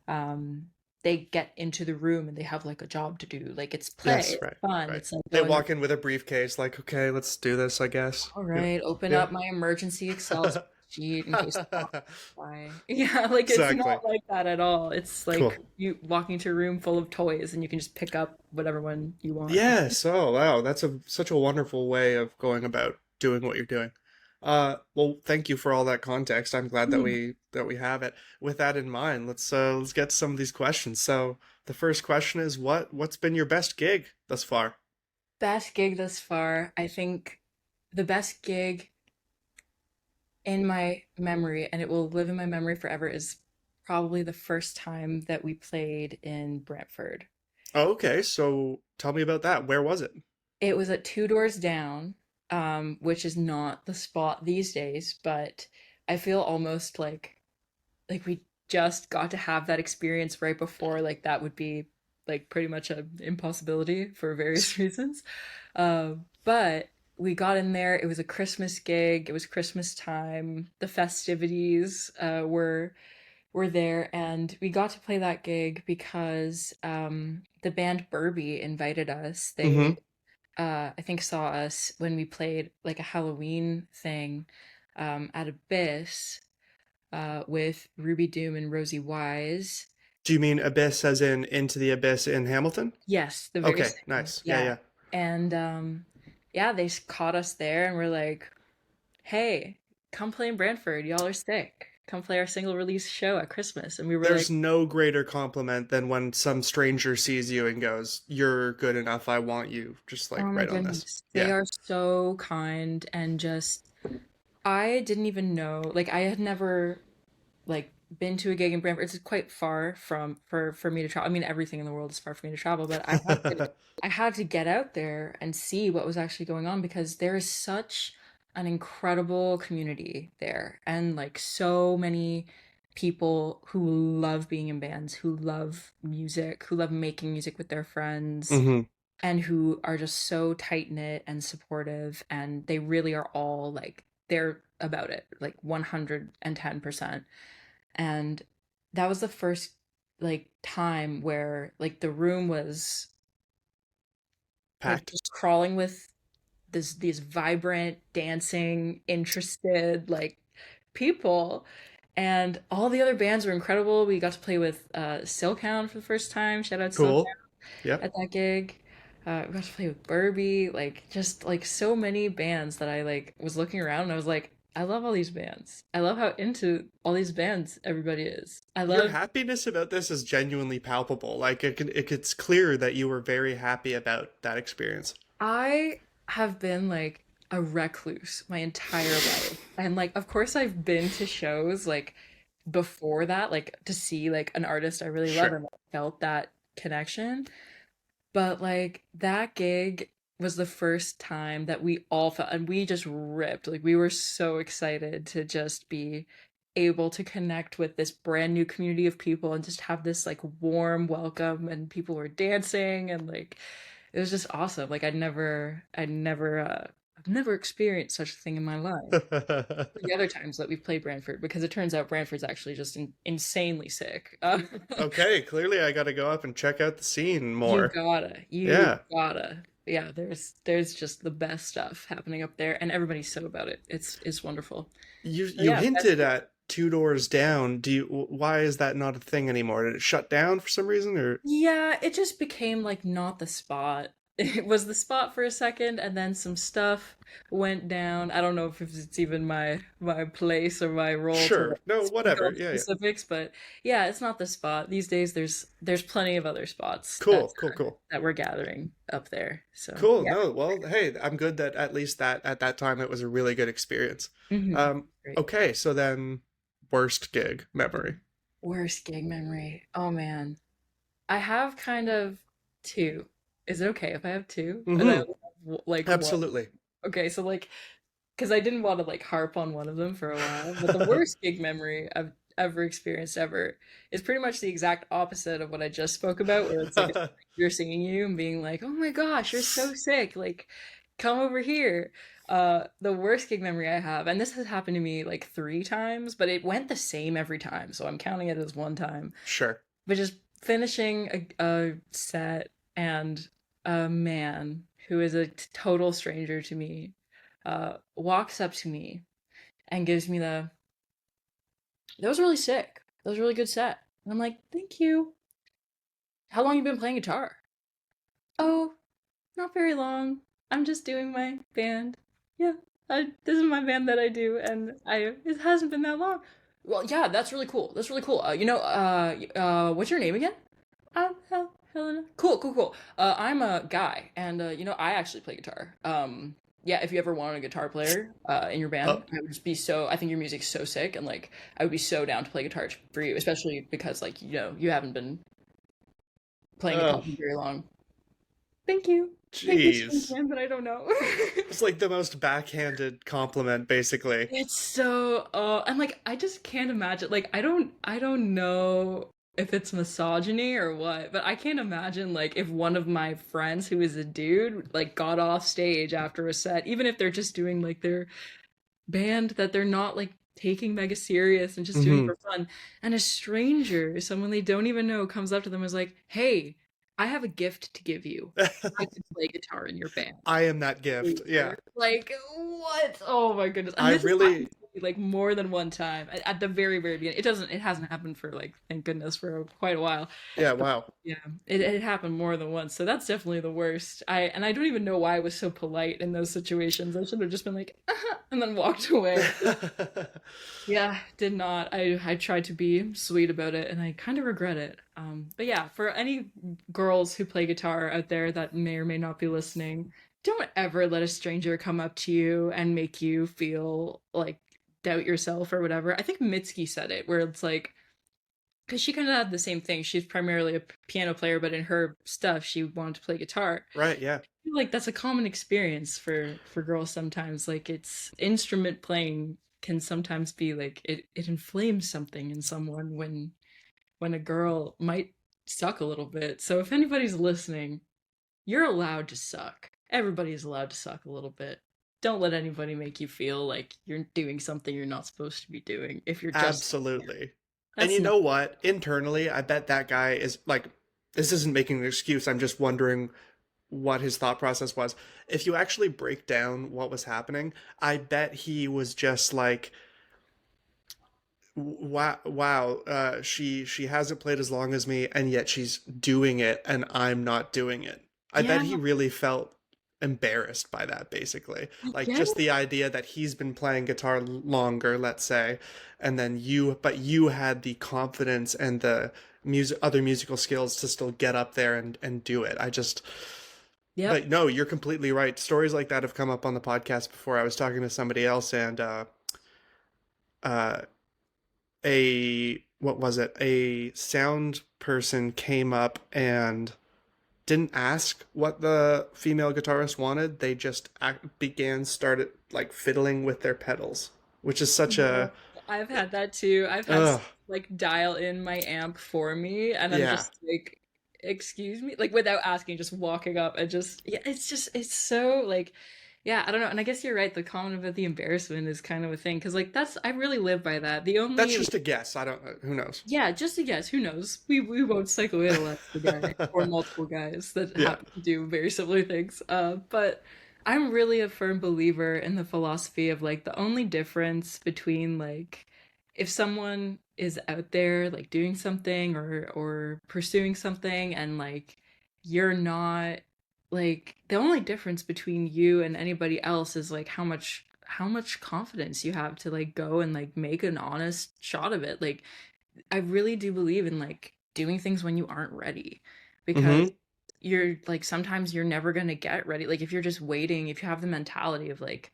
um they get into the room and they have like a job to do. Like it's play, Yes, it's right, fun. right. It's like They going, walk in with a briefcase, like, okay, let's do this, I guess. all You know? right, open Yeah. up my emergency Excel spreadsheet in case I why. Yeah, like it's Exactly. not like that at all. It's like Cool. you walking into a room full of toys and you can just pick up whatever one you want. Yes. Oh, wow. That's such a wonderful way of going about doing what you're doing. Well, thank you for all that context. I'm glad that Hmm. we have it. With that in mind, let's get to some of these questions. So, the first question is what's been your best gig thus far? Best gig thus far. I think the best gig in my memory, and it will live in my memory forever, is probably the first time that we played in Brantford. Oh, okay. So, tell me about that. Where was it? It was at Two Doors Down, which is not the spot these days, but I feel almost like we just got to have that experience right before like that would be like pretty much an impossibility for various reasons. But we got in there. It was a Christmas gig. It was Christmas time. The festivities were there, and we got to play that gig because the band Burby invited us. They Mm-hmm. I think saw us when we played like a Halloween thing at Abyss with Ruby Doom and Rosie Wise. Do you mean Abyss as in Into the Abyss in Hamilton? Yes, the very Okay, same. nice. Yeah, Yeah. yeah. And yeah, they caught us there and we're like, "Hey, come play in Brantford. Y'all are sick. Come play our single release show at Christmas." And we were There's like, no greater compliment than when some stranger sees you and goes, "You're good enough. I want you." Just "Oh like my right on this. goodness. They Yeah. are so kind and just I didn't even know. Like I had never like been to a gig in Brantford. It's quite far from for me to travel. I mean, everything in the world is far for me to travel, but I had to get out there and see what was actually going on because there is such an incredible community there and like so many people who love being in bands, who love music, who love making music with their friends Hmm. and who are just so tight knit and supportive and they really are all like they're about it like 110%. And that was the first like time where like the room was like Packed. just crawling with these vibrant dancing interested like people and all the other bands were incredible. We got to play with Silkhound for the first time. Shout out Silkhound Cool. Yep. at that gig. We got to play with Burby, like just like so many bands that I like was looking around and I was like, I love all these bands. I love how into all these bands everybody is. I Your love happiness about this is genuinely palpable. Like it's clear that you were very happy about that experience. I have been like a recluse my entire life. And like of course I've been to shows like before that, like to see like an artist I really love Sure. and I felt that connection. But like that gig was the first time that we all felt and we just ripped. Like we were so excited to just be able to connect with this brand new community of people and just have this like warm welcome and people were dancing and like it was just awesome. Like I've never experienced such a thing in my life. The other times that we've played Brantford because it turns out Brantford's actually just insanely sick. Okay, clearly I got to go up and check out the scene You more. gotta, you Yeah. gotta. Yeah, there's just the best stuff happening up there, and everybody's so about it. It's wonderful. You So you yeah, best hinted gig. at two doors down, why is that not a thing anymore? Did it shut down for some reason or? Yeah, it just became like not the spot. It was the spot for a second, and then some stuff went down. I don't know if it's even my place or my role to Sure. like, No, speak whatever. on Yeah, yeah. specifics, but yeah, it's not the spot. These days there's plenty of other spots Cool, cool, cool. that we're gathering up there. So Cool. yeah. No, well, hey, I'm good that at least that at that time it was a really good experience. Great. Okay, so then worst gig memory. Worst gig memory. Oh man. I have kind of two. Is it okay if I have two? And I Mm-hmm. only have, like one. Absolutely. Okay, so like, because I didn't want to like harp on one of them for a while, but the worst gig memory I've ever experienced ever is pretty much the exact opposite of what I just spoke about, where it's like a stranger singing you and being like, "Oh my gosh, you're so sick! Like, come over here." The worst gig memory I have, and this has happened to me like 3 times, but it went the same every time, so I'm counting it as one time. Sure. But just finishing a set and a man who is a total stranger to me walks up to me and gives me that was really sick. That was a really good set. And I'm like, thank you. How long you been playing guitar? Oh, not very long. I'm just doing my band. Yeah, this is my band that I do, and it hasn't been that long. Well, yeah, that's really cool. That's really cool. What's your name again? Helena. Cool, cool, cool. I'm a guy, and I actually play guitar. Yeah, if you ever wanted a guitar player in your band, Oh, I would just be so. I think your music's so sick, and like I would be so down to play guitar for you, especially because like you haven't been playing guitar oh, for very long. Thank you. Maybe it's jeez. again, but I don't know. It's like the most backhanded compliment, basically. It's so I'm like I just can't imagine like I don't know if it's misogyny or what, but I can't imagine like if one of my friends who is a dude like got off stage after a set, even if they're just doing like their band that they're not like taking mega serious and just doing Hmm. for fun, and a stranger, someone they don't even know, comes up to them and is like, "Hey, I have a gift to give you. I could play guitar in your band." I am that gift. Yeah. Like, what? Oh my goodness. And I this has happened really, to me like more than one time at the very, very beginning. It hasn't happened for like, thank goodness, for quite a while. yeah, But wow. yeah, it happened more than once. So that's definitely the worst. I don't even know why I was so polite in those situations. I should have just been like, and then walked away. Yeah, did not. I tried to be sweet about it, and I kind of regret it. But yeah, for any girls who play guitar out there that may or may not be listening, don't ever let a stranger come up to you and make you feel like doubt yourself or whatever. I think Mitski said it, where it's like, because she kind of had the same thing. She's primarily a piano player, but in her stuff, she wanted to play guitar. Right, yeah. Feel like that's a common experience for girls sometimes. Like it's instrument playing can sometimes be like it inflames something in someone when a girl might suck a little bit. So if anybody's listening, you're allowed to suck. Everybody's allowed to suck a little bit. Don't let anybody make you feel like you're doing something you're not supposed to be doing if you're just Absolutely. And that's you not know what? Internally, I bet that guy is like, this isn't making an excuse. I'm just wondering what his thought process was. If you actually break down what was happening, I bet he was just like, wow, wow, she hasn't played as long as me, and yet she's doing it, and I'm not doing it. I bet yeah, he really felt embarrassed by that, basically. I Like get just it. the idea that he's been playing guitar longer, let's say, and then but you had the confidence and the other musical skills to still get up there and do it. Yep. But no, you're completely right. Stories like that have come up on the podcast before. I was talking to somebody else, and uh, what was it? A sound person came up and didn't ask what the female guitarist wanted. They just started like fiddling with their pedals, which is such Yeah, a I've had that too. I've had ugh, like dial in my amp for me, and I'm yeah, just like, excuse me, like without asking, just walking up and just, yeah, it's so like, yeah, I don't know. And I guess you're right. The comment about the embarrassment is kind of a thing because like I really live by that. The that's only, just a guess. I don't know. Who knows? yeah, just a guess. Who knows? We won't psychoanalyze the guy or multiple guys that Yeah, happen to do very similar things. But I'm really a firm believer in the philosophy of like the only difference between like if someone is out there like doing something or pursuing something and like you're not, like the only difference between you and anybody else is like how much confidence you have to like go and like make an honest shot of it. Like I really do believe in like doing things when you aren't ready, because Mm-hmm. you're like sometimes you're never going to get ready. Like if you're just waiting, if you have the mentality of like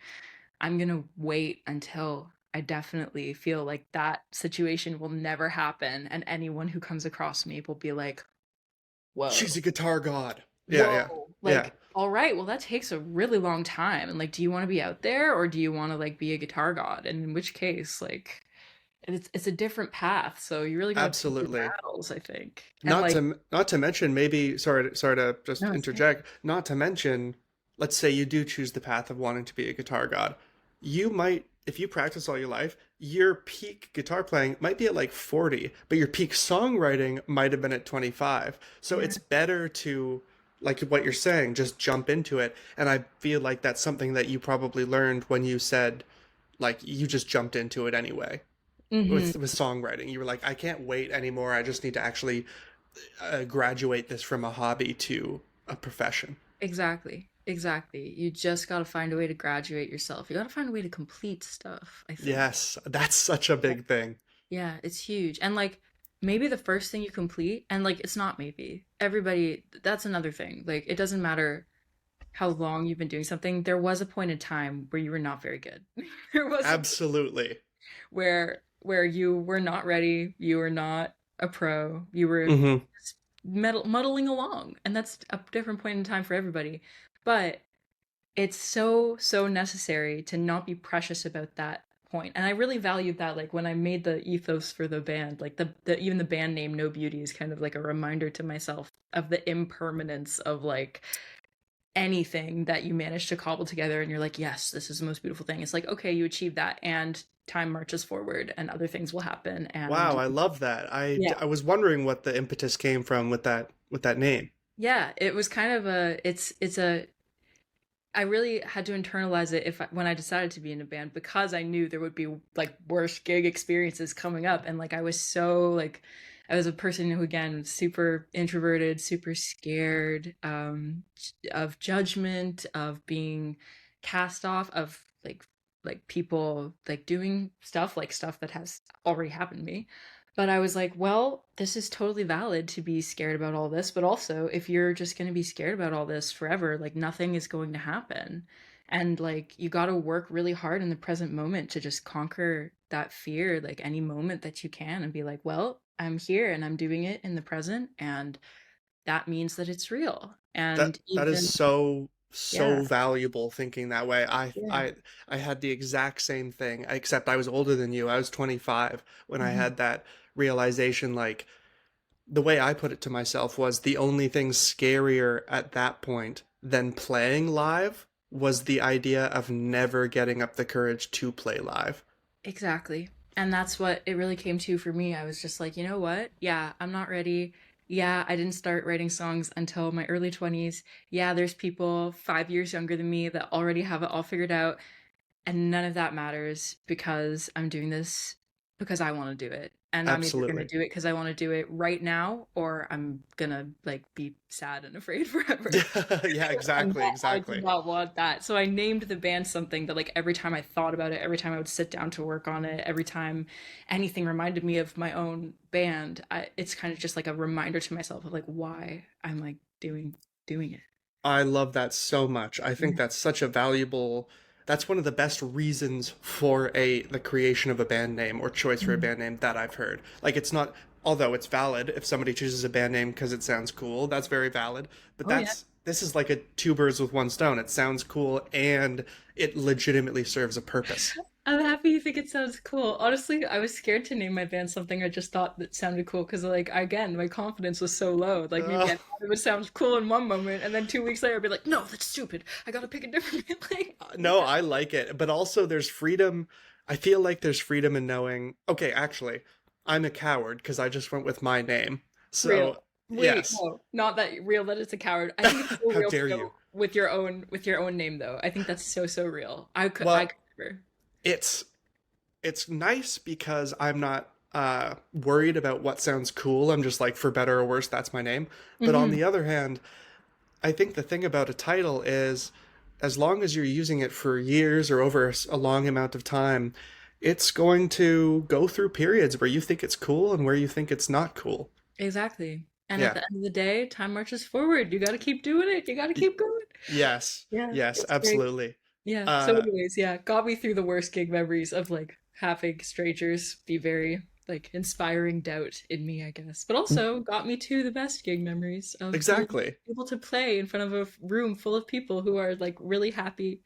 I'm going to wait until I definitely feel like that situation will never happen and anyone who comes across me will be like, She's "Whoa. a guitar god. Yeah, yeah, Whoa." yeah. Like, all right, well that takes a really long time. And like do you want to be out there or do you want to like be a guitar god? And in which case like it's a different path. So you really got to pick your Absolutely. battles, I think. And Not like to not to mention, maybe, sorry to no, just it's okay. interject. Not to mention, let's say you do choose the path of wanting to be a guitar god. You might, if you practice all your life, your peak guitar playing might be at like 40, but your peak songwriting might have been at 25. So Yeah. it's better to, like what you're saying, just jump into it. And I feel like that's something that you probably learned when you said, like, you just jumped into it anyway. Hmm. With songwriting, you were like, I can't wait anymore. I just need to actually graduate this from a hobby to a profession. Exactly. Exactly. You just got to find a way to graduate yourself. You got to find a way to complete stuff, I think. Yes, that's such a Yeah. big thing. Yeah, it's huge. And like maybe the first thing you complete, and like it's not maybe. Everybody, that's another thing. Like it doesn't matter how long you've been doing something. There was a point in time where you were not very good. There was a Absolutely. where you were not ready, you were not a pro, you were Hmm. just muddling along, and that's a different point in time for everybody. But it's so necessary to not be precious about that point. And I really valued that, like when I made the ethos for the band, like the even the band name No Beauty is kind of like a reminder to myself of the impermanence of like anything that you manage to cobble together and you're like, yes, this is the most beautiful thing. It's like, okay, you achieved that and time marches forward and other things will happen. Wow, And I love that. yeah, I was wondering what the impetus came from with that name. yeah, it was kind of a, it's a, I really had to internalize it when I decided to be in a band, because I knew there would be like worse gig experiences coming up. And like, I was so like, I was a person who, again, super introverted, super scared of judgment, of being cast off, of like people like doing stuff, like stuff that has already happened to me. But I was like, well, this is totally valid to be scared about all this. But also, if you're just going to be scared about all this forever, like nothing is going to happen. And like, you got to work really hard in the present moment to just conquer that fear, like any moment that you can, and be like, well, I'm here and I'm doing it in the present. And that means that it's real. And That is even, so yeah, valuable thinking that way. yeah. I had the exact same thing, except I was older than you. I was 25 when I Mhm. had that realization. Like, the way I put it to myself was the only thing scarier at that point than playing live was the idea of never getting up the courage to play live. Exactly. And that's what it really came to for me. I was just like, you know what? Yeah, I'm not ready. Yeah, I didn't start writing songs until my early 20s. Yeah, there's people 5 years younger than me that already have it all figured out. And none of that matters because I'm doing this because I want to do it. And I'm either going to Absolutely. do it because I want to do it right now or I'm going to like be sad and afraid forever. Yeah, And exactly, that, I did exactly. not want that. So I named the band something that like every time I thought about it, every time I would sit down to work on it, every time anything reminded me of my own band, it's kind of just like a reminder to myself of like why I'm like doing it. I love that so much. I think Yeah. that's such a valuable, that's one of the best reasons for the creation of a band name or choice for a Mhm. band name that I've heard. Like, it's not, although it's valid if somebody chooses a band name because it sounds cool, that's very valid. But Oh yeah. this is like a two birds with one stone. It sounds cool and it legitimately serves a purpose. I'm happy you think it sounds cool. Honestly, I was scared to name my band something I just thought that sounded cool because, like, again, my confidence was so low. Like, maybe I thought it would sound cool in one moment, and then 2 weeks later, I'd be like, no, that's stupid. I gotta pick a different like, No, I like it, but also there's freedom. I feel like there's freedom in knowing, okay, actually, I'm a coward because I just went with my name. real. So, Wait, yes. no, not that real that it's a coward. I think it's so How real to dare you? go with your own name though. I think that's so real. I Well, could never. it's it's nice because I'm not worried about what sounds cool. I'm just like, for better or worse, that's my name. But on Hmm. the other hand, I think the thing about a title is, as long as you're using it for years or over a long amount of time, it's going to go through periods where you think it's cool and where you think it's not cool. Exactly. And at Yeah. the end of the day, time marches forward. You got to keep doing it. You got to Y- keep going. yes. Yeah, Yes, it's great. absolutely. Yeah. So, Uh, anyways, yeah, got me through the worst gig memories of like having strangers be very like inspiring doubt in me, I guess. But also got me to the best gig memories of being exactly. able to play in front of a room full of people who are like really happy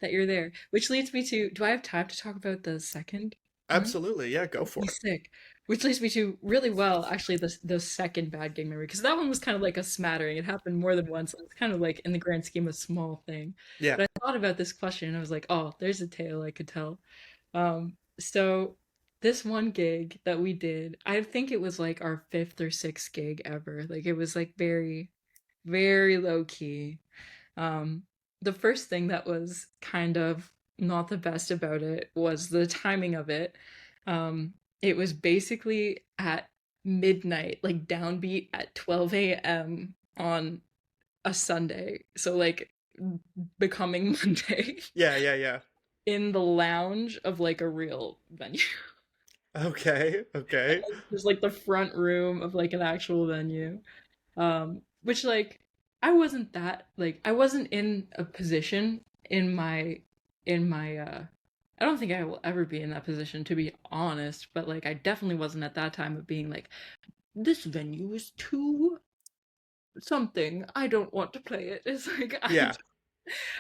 that you're there. Which leads me to, do I have time to talk about the second one? Absolutely. Yeah, go for He's it. sick. Which leads me to really well, actually, the second bad gig memory because that one was kind of like a smattering. It happened more than once. It's kind of like in the grand scheme a small thing. Yeah. But I thought about this question and I was like, oh, there's a tale I could tell. So this one gig that we did, I think it was like our fifth or sixth gig ever. Like it was like very, very low key. Um, the first thing that was kind of not the best about it was the timing of it. Um, it was basically at midnight, like downbeat at 12 a.m. on a Sunday. So like becoming Monday Yeah, yeah, yeah. in the lounge of like a real venue. Okay, okay. Just like the front room of like an actual venue. Which like I wasn't that like I wasn't in a position in my I don't think I will ever be in that position to be honest, but like I definitely wasn't at that time of being like this venue is too something. I don't want to play it. It's like Yeah.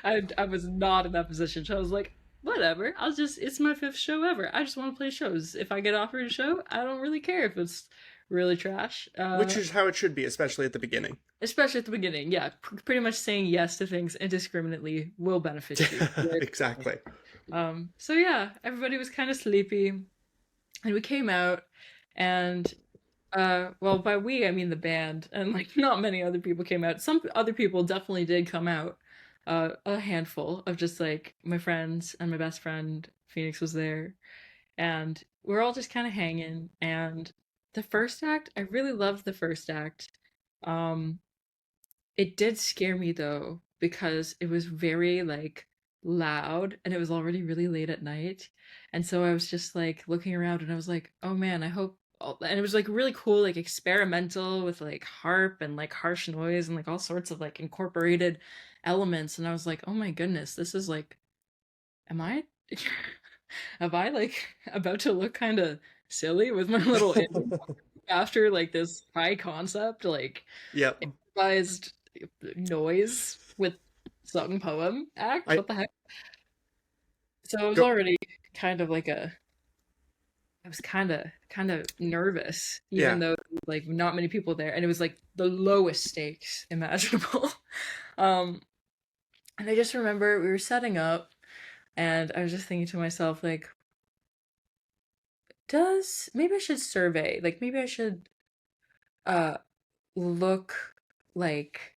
I was not in that position. So I was like, whatever. It's my fifth show ever. I just want to play shows. If I get offered a show, I don't really care if it's really trash. Which is how it should be, especially at the beginning. Especially at the beginning. Yeah, pretty much saying yes to things indiscriminately will benefit you. Exactly. So yeah, everybody was kind of sleepy, and we came out, and well, by we I mean the band, and like not many other people came out. Some other people definitely did come out. A handful of just like my friends and my best friend Phoenix was there, and we're all just kind of hanging. And the first act, I really loved the first act. Um, it did scare me though, because it was very like loud and it was already really late at night. And so I was just like looking around and I was like, oh man, I hope and it was like really cool, like experimental with like harp and like harsh noise and like all sorts of like incorporated elements. And I was like, oh my goodness, this is like, am I am I like about to look kind of silly with my little after like this high concept, like Yep. improvised noise with sung poem act. I What the heck? So I was go. already kind of like a I was kind of nervous, Yeah. even though like not many people there, and it was like the lowest stakes imaginable. Um, and I just remember we were setting up, and I was just thinking to myself, like, does maybe I should survey, like maybe I should uh look like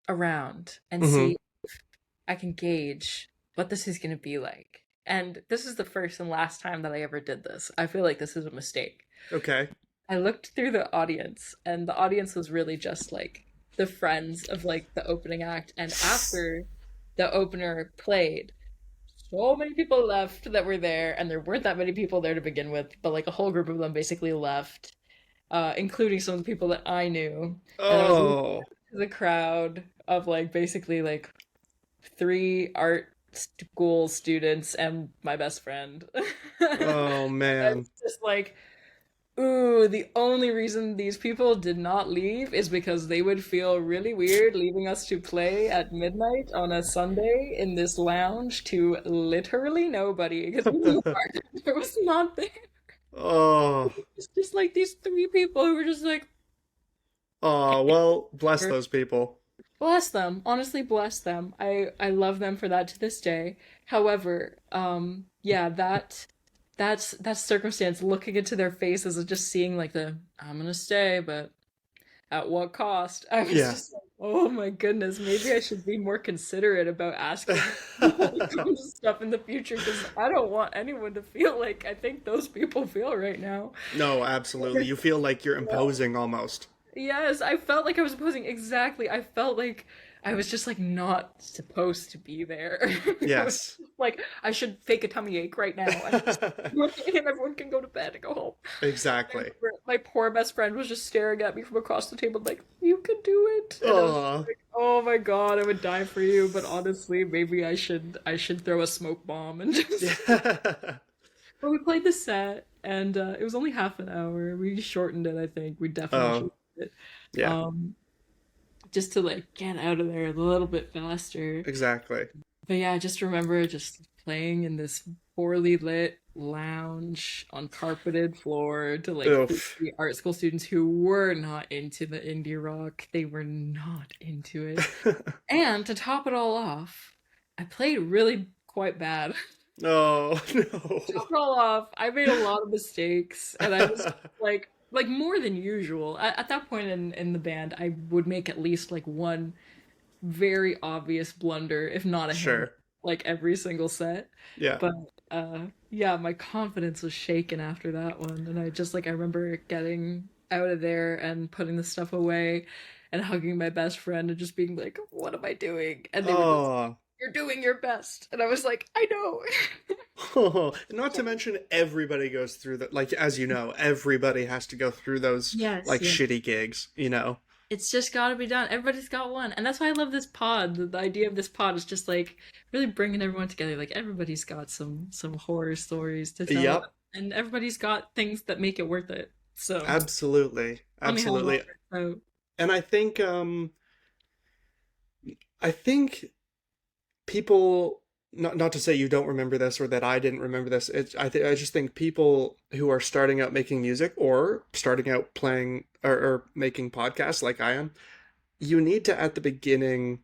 around and Hmm. see I can gauge what this is going to be like. And this is the first and last time that I ever did this. I feel like this is a mistake. Okay. I looked through the audience, and the audience was really just like the friends of like the opening act. And after the opener played, so many people left that were there, and there weren't that many people there to begin with, but like a whole group of them basically left, including some of the people that I knew. And I was looking Oh. to the crowd of like basically like three art school students and my best friend. Oh I man. was just like, ooh, the only reason these people did not leave is because they would feel really weird leaving us to play at midnight on a Sunday in this lounge to literally nobody because the bartender was not there. Oh. It's just like these three people who were just like, Oh, well, bless those people. bless them. Honestly, bless them. I love them for that to this day. However, yeah, that circumstance, looking into their faces and just seeing like the I'm gonna stay, but at what cost? I was Yeah. just like, Oh my goodness, maybe I should be more considerate about asking people to come to stuff in the future because I don't want anyone to feel like I think those people feel right now. No, absolutely. You feel like you're imposing almost. Yes, I felt like I was opposing exactly. I felt like I was just like not supposed to be there. I was Yes. just like I should fake a tummy ache right now and just and everyone can go to bed and go home. I Exactly. remember my poor best friend was just staring at me from across the table like, "You could do it." And I was just Oh. like, "Oh my God, I would die for you." But honestly, maybe I should throw a smoke bomb and just Yeah. But we played the set and it was only half an hour. We shortened it, I think. We definitely Oh, shortened it. yeah. Um just to like get out of there a little bit faster. Exactly. But yeah, I just remember just playing in this poorly lit lounge on carpeted floor to like Oof. the art school students who were not into the indie rock. They were not into it. And to top it all off, I played really quite bad. Oh, no. Top it all off, I made a lot of mistakes, and I was like more than usual. At that point in the band, I would make at least like one very obvious blunder, if not a handful, Sure. like every single set. Yeah. But yeah, my confidence was shaken after that one, and I just like I remember getting out of there and putting the stuff away and hugging my best friend and just being like, "What am I doing?" And they were just, Oh. "You're doing your best," and I was like, "I know." Not to mention everybody goes through that. Like, as you know, everybody has to go through those, Yes, like, yes. shitty gigs, you know? It's just got to be done. Everybody's got one, and that's why I love this pod. The idea of this pod is just like really bringing everyone together. Like everybody's got some horror stories to tell, Yep. and everybody's got things that make it worth it. So Absolutely. funny how it all Absolutely. works out. And I think people, not to say you don't remember this or that I didn't remember this. I just think people who are starting out making music or starting out playing or making podcasts like I am, you need to at the beginning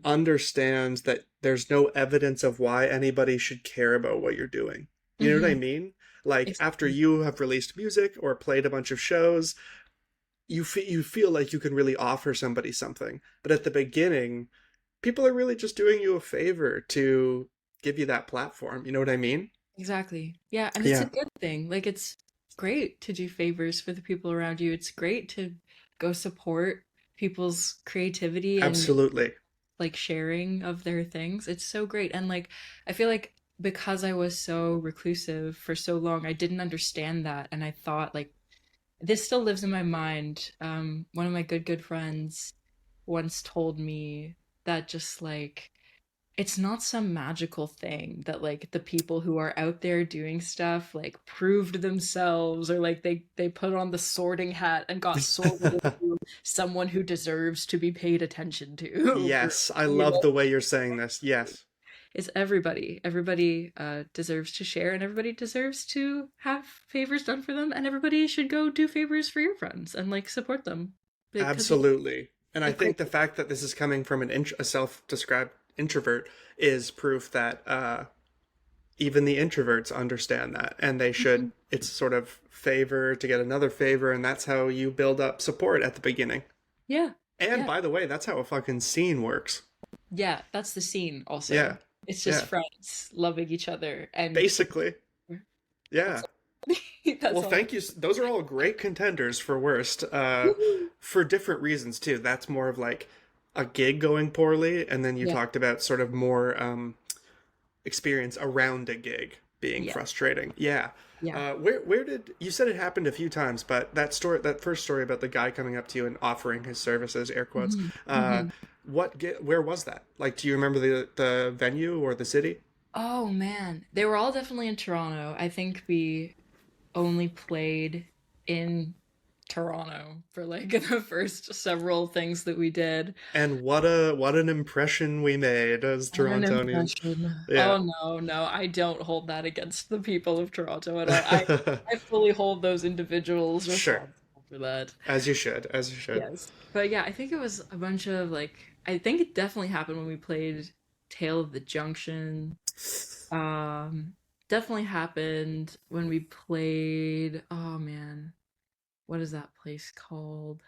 understand that there's no evidence of why anybody should care about what you're doing. You know what I Hmm. mean? Like after Exactly. you have released music or played a bunch of shows, you feel like you can really offer somebody something. But at the beginning, people are really just doing you a favor to give you that platform. You know what I mean? Exactly. Yeah, and it's a Yeah, good thing. Like it's great to do favors for the people around you. It's great to go support people's creativity and absolutely. like sharing of their things. It's so great. And like I feel like because I was so reclusive for so long, I didn't understand that. And I thought like this still lives in my mind. One of my good friends once told me that just like it's not some magical thing that like the people who are out there doing stuff like proved themselves or like they put on the sorting hat and got sorted into someone who deserves to be paid attention to for Yes, I you love know the way you're saying this. Yes, it's everybody deserves to share and everybody deserves to have favors done for them and everybody should go do favors for your friends and like support them because absolutely. And I it goes think the fact that this is coming from a self-described introvert is proof that even the introverts understand that, and they should. It's sort of favor to get another favor, and that's how you build up support at the beginning. yeah And yeah by the way, that's how a fucking scene works. yeah that's the scene Yeah, also it's just yeah. friends loving each other and Basically, that's yeah. all. Well, That's all. thank you. Those are all great contenders for worst, for different reasons too. That's more of like a gig going poorly, and then you Yeah, talked about sort of more experience around a gig being yeah, frustrating. Yeah. yeah. Where did you said it happened a few times, but that first story about the guy coming up to you and offering his services, air quotes. Hmm. Uh, Hmm. where was that? Like, do you remember the venue or the city? Oh man, they were all definitely in Toronto. I think we only played in Toronto for like the first several things that we did. And what an impression we made as What an Torontonians. impression. Yeah. Oh no, no, I don't hold that against the people of Toronto at all. I fully hold those individuals Sure. responsible for that. As you should. As you should. Yes. But yeah, I think it was a bunch of like I think it definitely happened when we played Tale of the Junction. Um Definitely happened when we played oh man, what is that place called?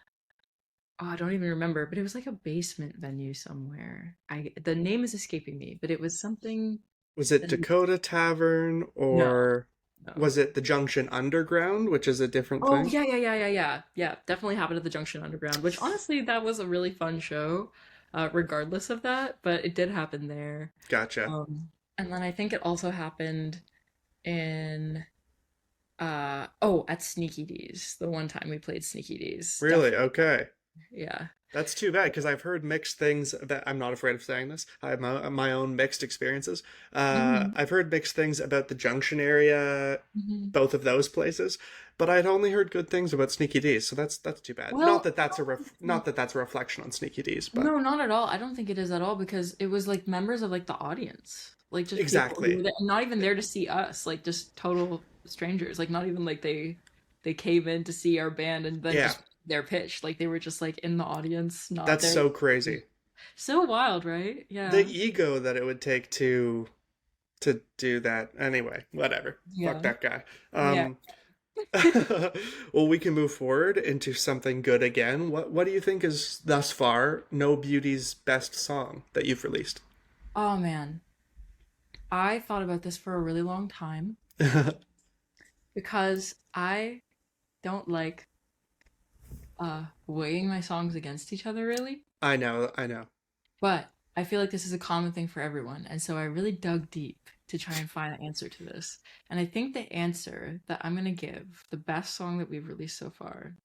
Oh, I don't even remember, but it was like a basement venue somewhere. I the name is escaping me, but it was something Was it that Dakota Tavern no, or no. was it the Junction Underground, which is a different Oh thing? yeah, yeah, yeah, yeah, yeah. Yeah, definitely happened at the Junction Underground, which honestly that was a really fun show, regardless of that, but it did happen there. Gotcha. And then I think it also happened in at Sneaky D's. The one time we played Sneaky D's. Really? Definitely. Okay. Yeah. That's too bad because I've heard mixed things that I'm not afraid of saying this. I have my own mixed experiences. Hmm. I've heard mixed things about the Junction area, Hmm. both of those places, but I'd only heard good things about Sneaky D's, so that's too bad. Not Well, that that's not that that's a reflection on Sneaky D's, but no, not at all. I don't think it is at all because it was like members of like the audience, like just people who exactly. were there, not even there to see us, like just total strangers, like not even like they came in to see our band and then Yeah, just their pitch, like they were just like in the audience, not that's there. so crazy. So wild, right? The Yeah, ego that it would take to do that. Anyway, whatever. Fuck yeah, that guy. yeah. Um, well, we can move forward into something good again. What do you think is thus far No Beauty's best song that you've released? Oh man, I thought about this for a really long time because I don't like weighing my songs against each other really. I know, I know. But I feel like this is a common thing for everyone. And so I really dug deep to try and find an answer to this. And I think the answer that I'm going to give, the best song that we've released so far,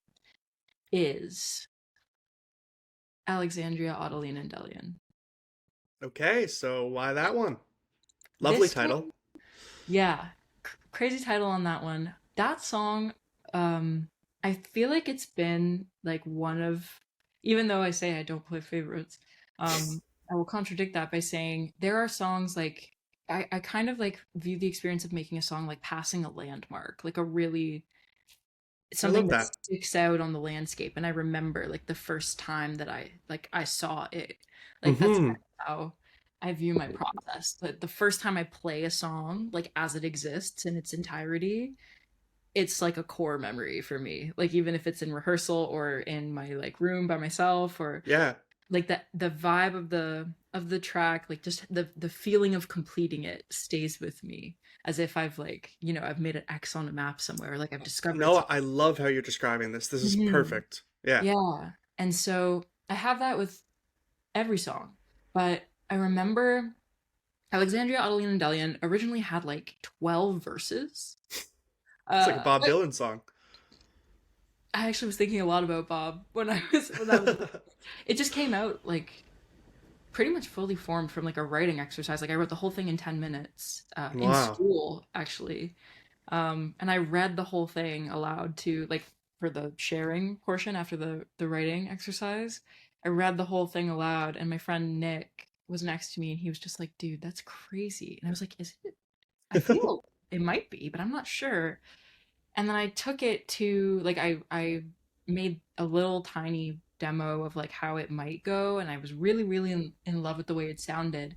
is Alexandria, Adeline, and Delian. Okay, so why that one? Lovely This title. one, yeah, crazy title on that one. That song, I feel like it's been like one of, even though I say I don't play favorites, I will contradict that by saying there are songs like I kind of like view the experience of making a song like passing a landmark, like a really I something love that that. sticks out on the landscape. And I remember like the first time that I saw it. Like that's Mm-hmm. kind of how I view my process. The first time I play a song, like as it exists in its entirety, it's like a core memory for me. Like even if it's in rehearsal or in my like room by myself or Yeah. like the vibe of the track, like just the feeling of completing it stays with me as if I've like, I've made an X on a map somewhere, like I've discovered No, something. I love how you're describing this. This is Mhm. perfect. Yeah. Yeah. And so I have that with every song. But I remember Alexandria, Adeline, and Delian originally had like 12 verses. It's like a Bob But Dylan song. I actually was thinking a lot about Bob when I was it just came out like pretty much fully formed from like a writing exercise. Like I wrote the whole thing in 10 minutes in Wow. school actually. And I read the whole thing aloud to like for the sharing portion after the writing exercise. I read the whole thing aloud and my friend Nick was next to me and he was just like, "Dude, that's crazy." And I was like, "Is it? I feel it might be, but I'm not sure." And then I took it to like I made a little tiny demo of like how it might go and I was really really in love with the way it sounded.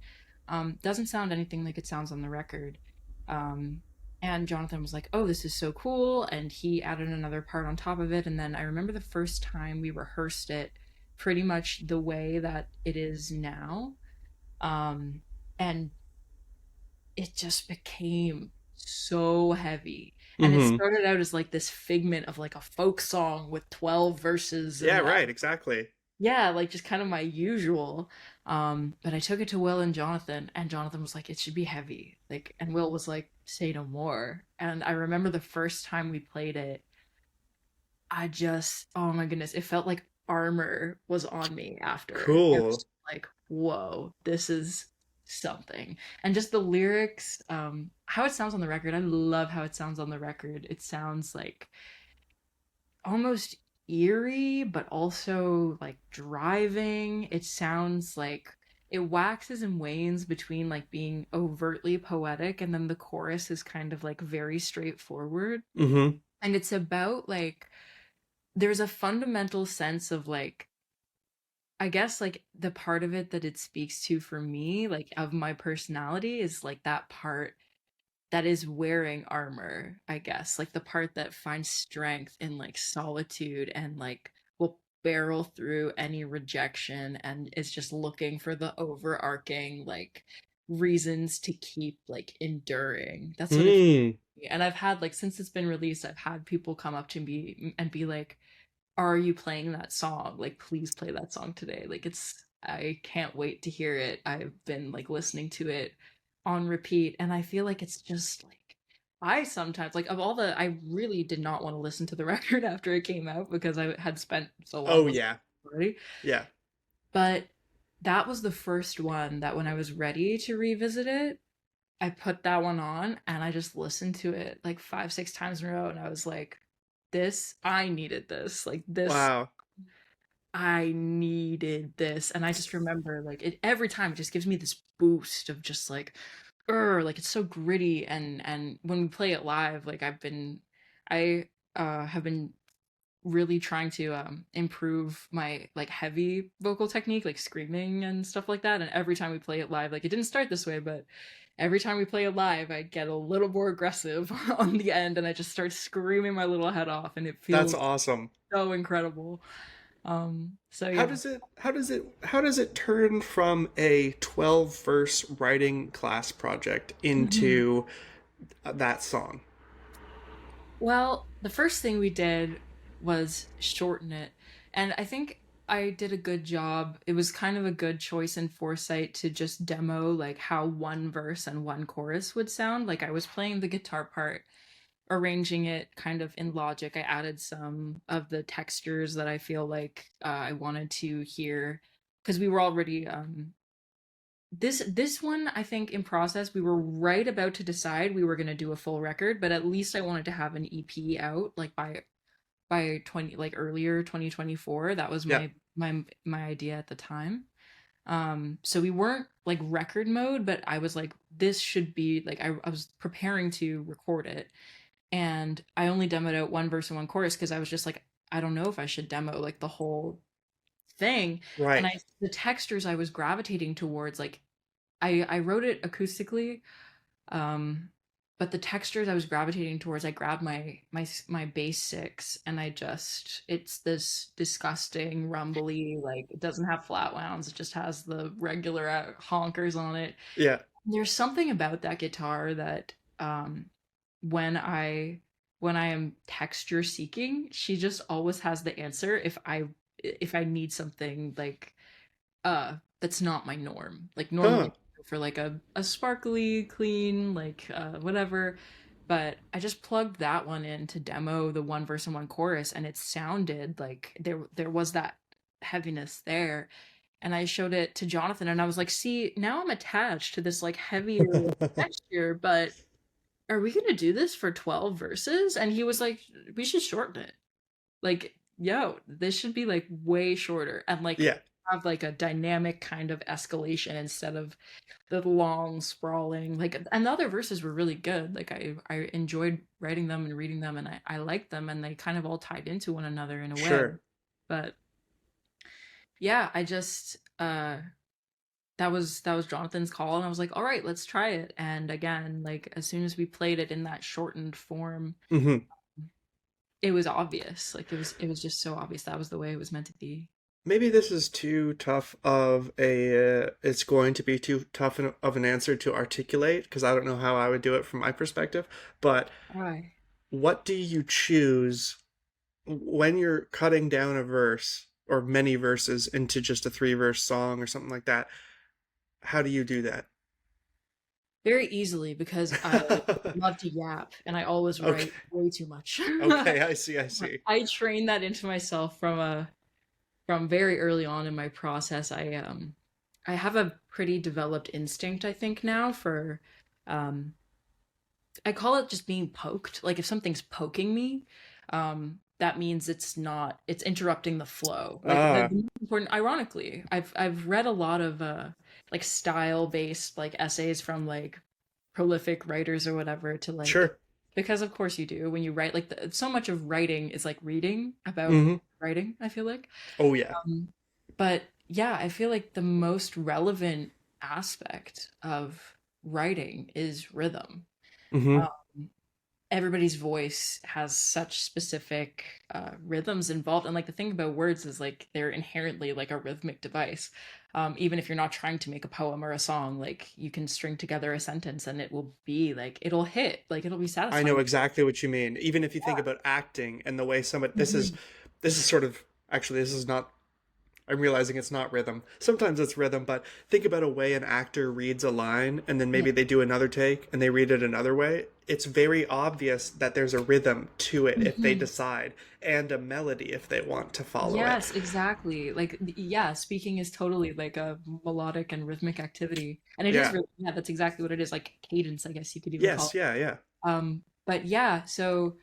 Doesn't sound anything like it sounds on the record. And Jonathan was like, "Oh, this is so cool." And he added another part on top of it and then I remember the first time we rehearsed it pretty much the way that it is now. And it just became so heavy. And it Mm-hmm. started out as like this figment of like a folk song with 12 verses Yeah, and right, exactly. yeah, like just kind of my usual. But I took it to Will and Jonathan was like, it should be heavy. Like, and Will was like, say no more. And I remember the first time we played it, I just, oh my goodness, it felt like armor was on me after. It Cool. was like, whoa, this is something. And just the lyrics, how it sounds on the record, I love how it sounds on the record. It sounds like almost eerie, but also like driving. It sounds like it waxes and wanes between like being overtly poetic and then the chorus is kind of like very straightforward. Mm-hmm. And it's about like there's a fundamental sense of like I guess like the part of it that it speaks to for me, like of my personality is like that part that is wearing armor, I guess. Like the part that finds strength in like solitude and like will barrel through any rejection and is just looking for the overarching like reasons to keep like enduring. That's what it feels Mm. like. And I've had like since it's been released, I've had people come up to me and be like, "Are you playing that song? Like please play that song today." Like it's I can't wait to hear it. I've been like listening to it on repeat and I feel like it's just like I sometimes like of all the I really did not want to listen to the record after it came out because I had spent so long Oh listening yeah. already. Yeah. But that was the first one that when I was ready to revisit it, I put that one on and I just listened to it like 5, 6 times in a row and I was like, this, I needed this. Like this, Wow. I needed this. And I just remember like it every time it just gives me this boost of just like it's so gritty and when we play it live, like I have been really trying to improve my like heavy vocal technique, like screaming and stuff like that. And every time we play it live, like it didn't start this way, but every time we play it live, I get a little more aggressive on the end and I just start screaming my little head off and it That's feels awesome. so incredible. So How yeah. does it turn from a 12 verse writing class project Mhm. into that song? Well, the first thing we did was shorten it. And I think I did a good job. It was kind of a good choice and foresight to just demo like how one verse and one chorus would sound. Like I was playing the guitar part, arranging it kind of in Logic. I added some of the textures that I feel like I wanted to hear because we were already this one I think in process we were right about to decide we were going to do a full record, but at least I wanted to have an EP out like by 20 like earlier 2024. That was Yeah. my idea at the time. So we weren't like record mode, but I was like this should be like I was preparing to record it and I only demoed out one verse and one chorus because I was just like I don't know if I should demo like the whole thing. And Right. I the textures I was gravitating towards like I wrote it acoustically, um, but the textures I was gravitating towards, I grabbed my bass six, and I just it's this disgusting rumbly like it doesn't have flat wounds, it just has the regular honkers on it. Yeah. There's something about that guitar that when I am texture seeking, she just always has the answer if I need something like that's not my norm. Like normally Huh. for like a sparkly, clean, like whatever. But I just plugged that one in to demo the one verse and one chorus and it sounded like there was that heaviness there. And I showed it to Jonathan and I was like, see, now I'm attached to this like heavier texture, but are we gonna do this for 12 verses? And he was like, we should shorten it. Like, yo, this should be like way shorter and like Yeah. have like a dynamic kind of escalation instead of the long sprawling like and the other verses were really good. Like I enjoyed writing them and reading them and I liked them and they kind of all tied into one another in a way. Sure. But yeah, I just that was Jonathan's call and I was like, all right, let's try it. And again, like as soon as we played it in that shortened form, Hmm. it was obvious. Like it was just so obvious that was the way it was meant to be. Maybe this is too tough of a. It's going to be too tough of an answer to articulate because I don't know how I would do it from my perspective. But Right. what do you choose when you're cutting down a verse or many verses into just a three verse song or something like that? How do you do that? Very easily because I love to yap and I always Okay. write way too much. Okay, I see, I see. I trained that into myself from very early on in my process. I have a pretty developed instinct, I think, now for um I call it just being poked. Like if something's poking me, that means it's interrupting the flow. Like Ah, the most important ironically, I've read a lot of like style based like essays from like prolific writers or whatever to like sure. because of course you do when you write like so much of writing is like reading about Hmm. writing, I feel like. Oh yeah. Um, but yeah, I feel like the most relevant aspect of writing is rhythm. Hmm. Um, everybody's voice has such specific rhythms involved, and like the thing about words is like they're inherently like a rhythmic device. Even if you're not trying to make a poem or a song, like you can string together a sentence and it will be like it'll hit, like it'll be I know satisfying. exactly what you mean. Even if you think about acting and the way somebody, Mhm. this is sort of, actually, this is not, I'm realizing it's not rhythm. Sometimes it's rhythm, but think about a way an actor reads a line and then Yeah. maybe they do another take and they read it another way. It's very obvious that there's a rhythm to it if they Mhm. decide, and a melody if they want to follow it. Yes, exactly. Like, yeah, speaking is totally like a melodic and rhythmic activity. And it is Yeah. really, yeah, that's exactly what it is. Like cadence, I guess you could even call Yes. Yeah. Yeah. it. But yeah, so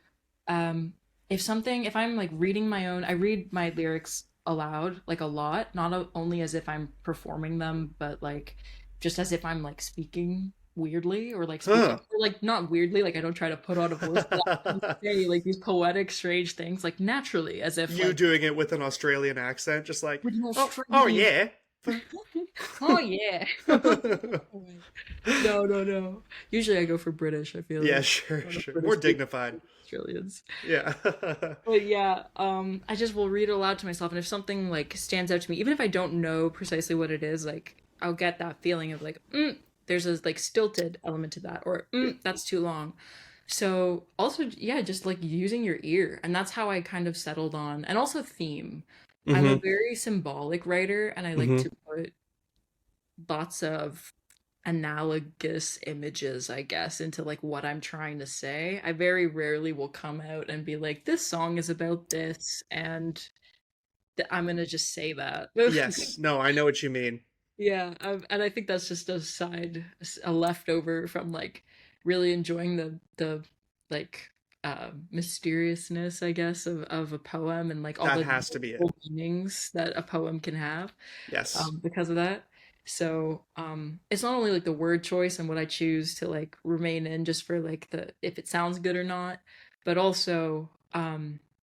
um if I'm like reading my own, I read my lyrics aloud, like a lot, not only as if I'm performing them, but like just as if I'm like speaking weirdly or like speaking Huh. or like not weirdly, like I don't try to put on a voice, but I say like these poetic, strange things like naturally, as if You like doing it with an Australian accent, just like, with an oh Australian. yeah. Oh yeah. No, no, no. Usually I go for British, I feel Yeah, like. sure, Not a sure. More British people, dignified. Australians. Yeah. But yeah, I just will read it aloud to myself, and if something like stands out to me, even if I don't know precisely what it is, like I'll get that feeling of like, there's a like stilted element to that, or that's too long. So also, yeah, just like using your ear, and that's how I kind of settled on, and also theme. I'm a Mm-hmm. very symbolic writer, and I like Mm-hmm. to put lots of analogous images, I guess, into like what I'm trying to say. I very rarely will come out and be like, this song is about this, and I'm gonna just say that. Yes. No, I know what you mean. Yeah, and I think that's just a a leftover from like really enjoying the like mysteriousness, I guess, of a poem and like all That the has to be it. multiple meanings that a poem can have Yes. because of that. So it's not only like the word choice and what I choose to like remain in just for like the if it sounds good or not, but also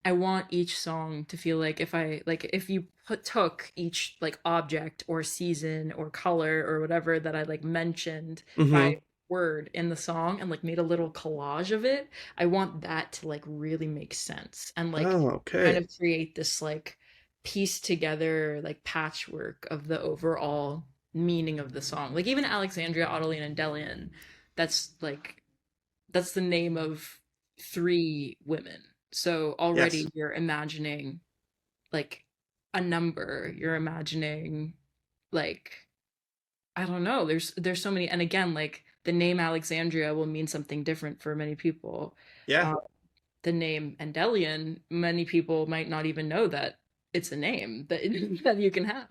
I want each song to feel like if you took each like object or season or color or whatever that I like mentioned by Mm-hmm. word in the song and like made a little collage of it, I want that to like really make sense and like Oh, kind okay. of create this like piece together like patchwork of the overall meaning of the song. Like even Alexandria, Adeline, and Delian, that's like that's the name of three women. So already Yes. you're imagining like a number. You're imagining like I don't know. There's so many, and again, like the name Alexandria will mean something different for many people. Yeah. Uh, the name Endelian, many people might not even know that it's a name that that you can have.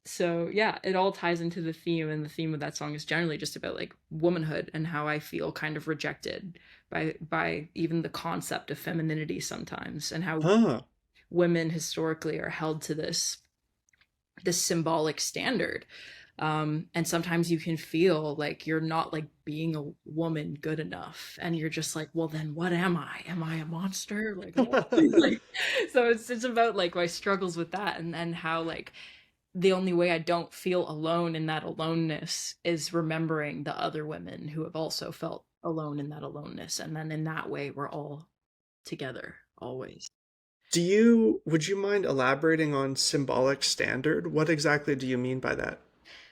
So yeah, it all ties into the theme, and the theme of that song is generally just about like womanhood and how I feel kind of rejected by even the concept of femininity sometimes, and how Huh. women historically are held to this symbolic standard. And sometimes you can feel like you're not like being a woman good enough, and you're just like, well, then what am I? Am I a monster? Like, what? Like, so it's about like my struggles with that, and how like the only way I don't feel alone in that aloneness is remembering the other women who have also felt alone in that aloneness, and then in that way we're all together always. Would you mind elaborating on symbolic standard? What exactly do you mean by that?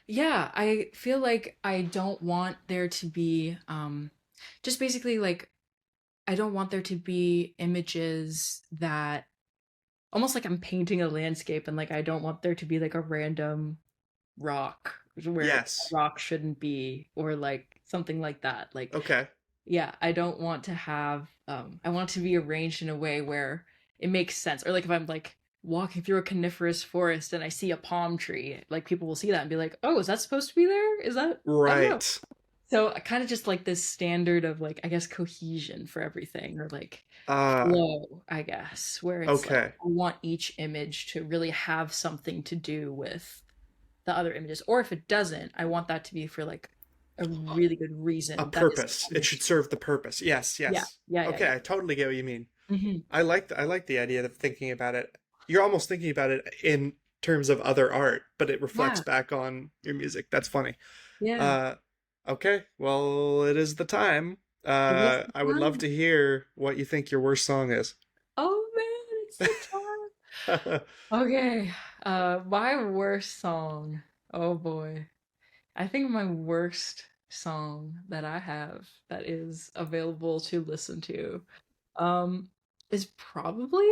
Yeah, I feel like I don't want there to be just basically like I don't want there to be images that almost like I'm painting a landscape, and like I don't want there to be like a random rock where a Yes. rock shouldn't be, or like something like that. Like Okay. yeah, I don't want to have I want it to be arranged in a way where it makes sense. Or like if I'm like walking through a coniferous forest and I see a palm tree, like people will see that and be like, "Oh, is that supposed to be there? Is that I don't know." Right. So I kind of just like this standard of like I guess cohesion for everything, or like Ah, flow, I guess, where it's like okay. I want each image to really have something to do with the other images. Or if it doesn't, I want that to be for like a really good A reason that is purpose. It should serve the purpose. Yes, yeah, yes. yeah, yeah, Okay, yeah. I totally get what you mean. Hmm. I like the idea of thinking about it. You're almost thinking about it in terms of other art, but it reflects Yeah, back on your music. That's funny. yeah. Uh, okay. Well, it is the time. Is this the I would love one? to hear what you think your worst song is. Oh man, it's so tough. Okay, my worst song. Oh boy. I think my worst song that I have that is available to listen to, um, is probably.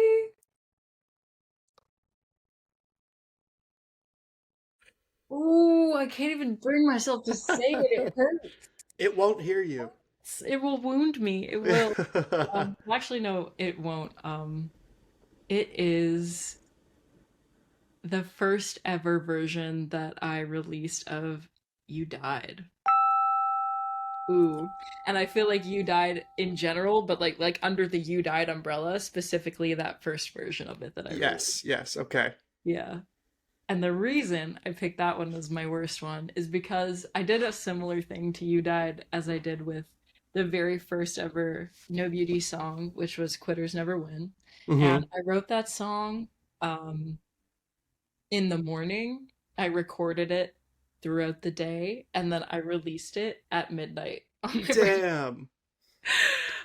Oh, I can't even bring myself to say it. It hurts. It won't hear you. It will wound me. It will. Actually, no, it won't. It is the first ever version that I released of "You Died." Ooh. And I feel like "You Died" in general, but like under the "You Died" umbrella, specifically that first version of it that I released. Yes, yes, okay. Yeah. And the reason I picked that one as my worst one is because I did a similar thing to "You Died" as I did with the very first ever No Beauty song, which was "Quitters Never Win." And Mm-hmm. I wrote that song um in the morning. I recorded it throughout the day, and then I released it at midnight on my birthday. Damn.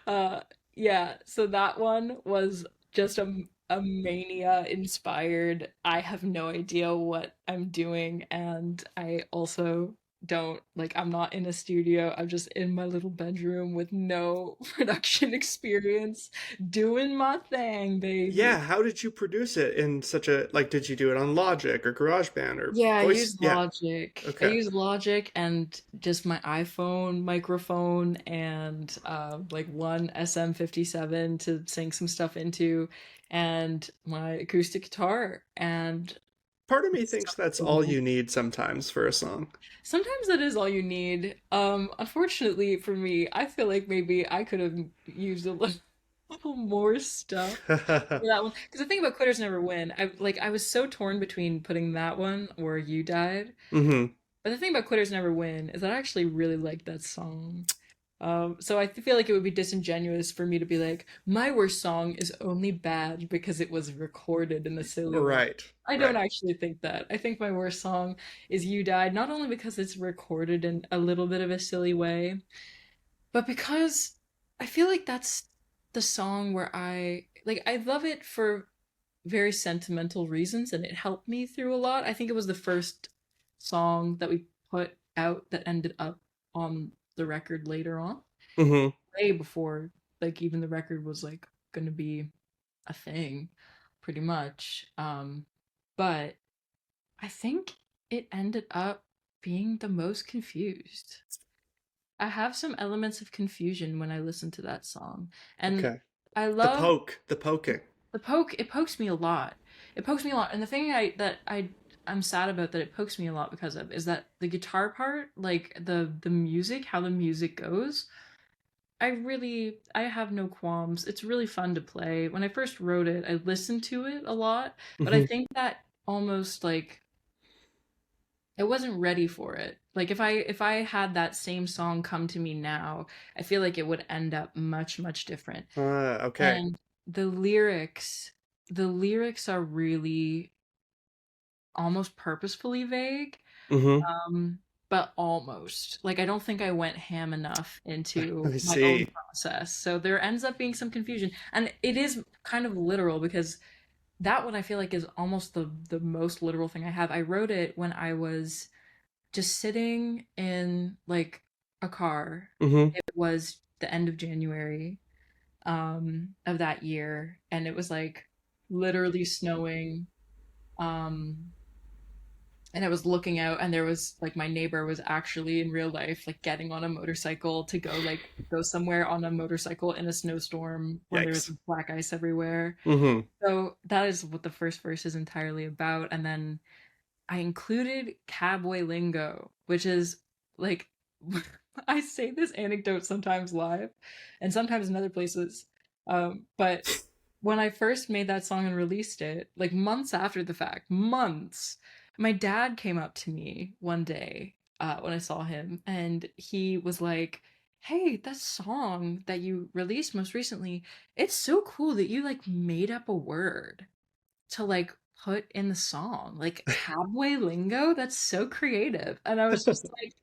Uh, yeah, so that one was just a mania inspired. I have no idea what I'm doing, and I also don't like, I'm not in a studio. I'm just in my little bedroom with no production experience, doing my thing, baby. Yeah, how did you produce it in such a like did you do it on Logic or GarageBand or Yeah, I Voice? use Yeah. Logic. I Okay. use Logic and just my iPhone microphone and like one SM57 to sing some stuff into and my acoustic guitar and Part of me it's thinks that's so all cool. you need sometimes for a song. Sometimes that is all you need. Unfortunately for me, I feel like maybe I could have used a little more stuff for that one. Because the thing about Quitters Never Win, I was so torn between putting that one or You Died. Mm-hmm. But the thing about Quitters Never Win is that I actually really like that song. So I feel like it would be disingenuous for me to be like, my worst song is only bad because it was recorded in a silly way. Right. I don't Right. actually think that. I think my worst song is You Died, not only because it's recorded in a little bit of a silly way, but because I feel like that's the song where I love it for very sentimental reasons and it helped me through a lot. I think it was the first song that we put out that ended up on the record later on, Mm-hmm. way before like even the record was like going to be a thing pretty much. But I think it ended up being the most confused. I have some elements of confusion when I listen to that song. And Okay. I The love poke, the poking. it pokes me a lot. It pokes me a lot. And the thing I'm sad about that it pokes me a lot because of is that the guitar part, like the music, how the music goes, I have no qualms. It's really fun to play. When I first wrote it, I listened to it a lot, but I Mm-hmm. think that almost like I wasn't ready for it. Like if I had that same song come to me now, I feel like it would end up much different. Okay. And the lyrics, the lyrics are really almost purposefully vague, Mm-hmm. um, but almost. Like I don't think I went ham enough into I my own see. process. So there ends up being some confusion. And it is kind of literal because that one I feel like is almost the most literal thing I have. I wrote it when I was just sitting in like a car. Mm-hmm. It was the end of January of that year and it was like literally snowing um and I was looking out and there was like my neighbor was actually in real life like getting on a motorcycle to go somewhere on a motorcycle in a snowstorm when there was Yikes. black ice everywhere. Mm-hmm. So that is what the first verse is entirely about, and then I included cowboy lingo, which is like I say this anecdote sometimes live and sometimes in other places. But when I first made that song and released it, like months after the fact, months, my dad came up to me one day when I saw him, and he was like, "Hey, that song that you released most recently, it's so cool that you like made up a word to like put in the song, like cowboy lingo. That's so creative." And I was just like,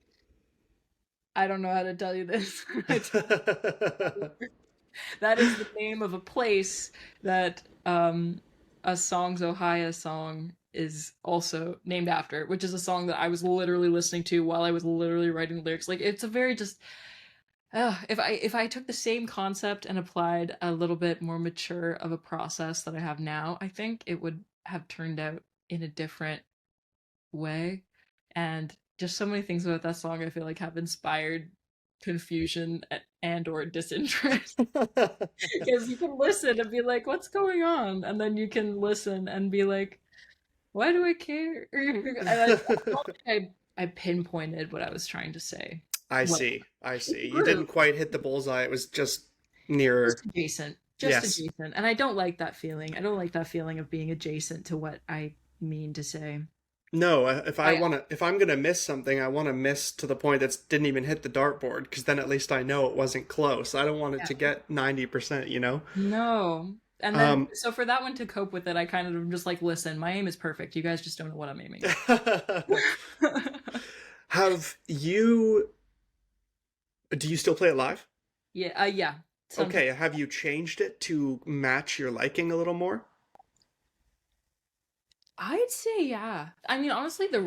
I don't know how to tell you this. That is the name of a place that a Songs Ohio song is also named after, which is a song that I was literally listening to while I was literally writing the lyrics. Like it's a very just if I took the same concept and applied a little bit more mature of a process that I have now, I think it would have turned out in a different way. And just so many things about that song I feel like have inspired confusion and or disinterest. Because you can listen and be like, what's going on? And then you can listen and be like, why do I care? And don't think I pinpointed what I was trying to say. I What see. I see. You grew didn't quite hit the bullseye. It was just nearer. just adjacent. Just Yes. adjacent. And I don't like that feeling. I don't like that feeling of being adjacent to what I mean to say. No, I if I'm gonna miss something, I want to miss to the point that didn't even hit the dartboard, because then at least I know it wasn't close. I don't want it yeah. to get 90%, you know? No. And then Um, so for that one to cope with it, I kind of am just like, listen, my aim is perfect. You guys just don't know what I'm aiming at. have you, do you still play it live? Yeah, yeah. Sometimes Okay, have you changed it to match your liking a little more? I'd say yeah. I mean, honestly, the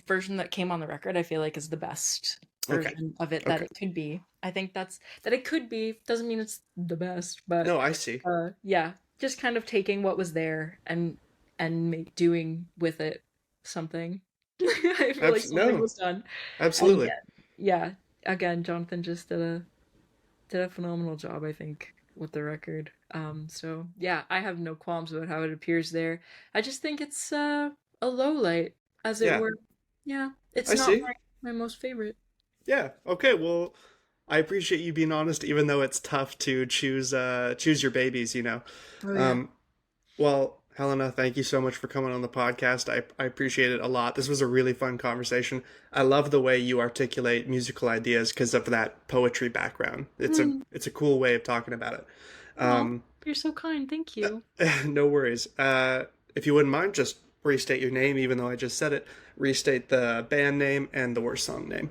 version that came on the record, I feel like is the best Okay, version of it that okay. it could be. I think that it could be. Doesn't mean it's the best, but No, I see. yeah, just kind of taking what was there and doing with it something. I feel like something No, was done. And absolutely. yeah, again, Jonathan just did a phenomenal job, I think, with the record. So yeah, I have no qualms about how it appears there. I just think it's a low light, as it Yeah, were. Yeah, it's I not see. my most favorite. Yeah, okay, well, I appreciate you being honest, even though it's tough to choose your babies, you know. Oh yeah. Um, well, Helena, thank you so much for coming on the podcast. I appreciate it a lot. This was a really fun conversation. I love the way you articulate musical ideas because of that poetry background. Mm. It's a cool way of talking about it. Oh, Um, you're so kind. Thank you. no worries. If you wouldn't mind, just restate your name, even though I just said it. Restate the band name and the worst song name.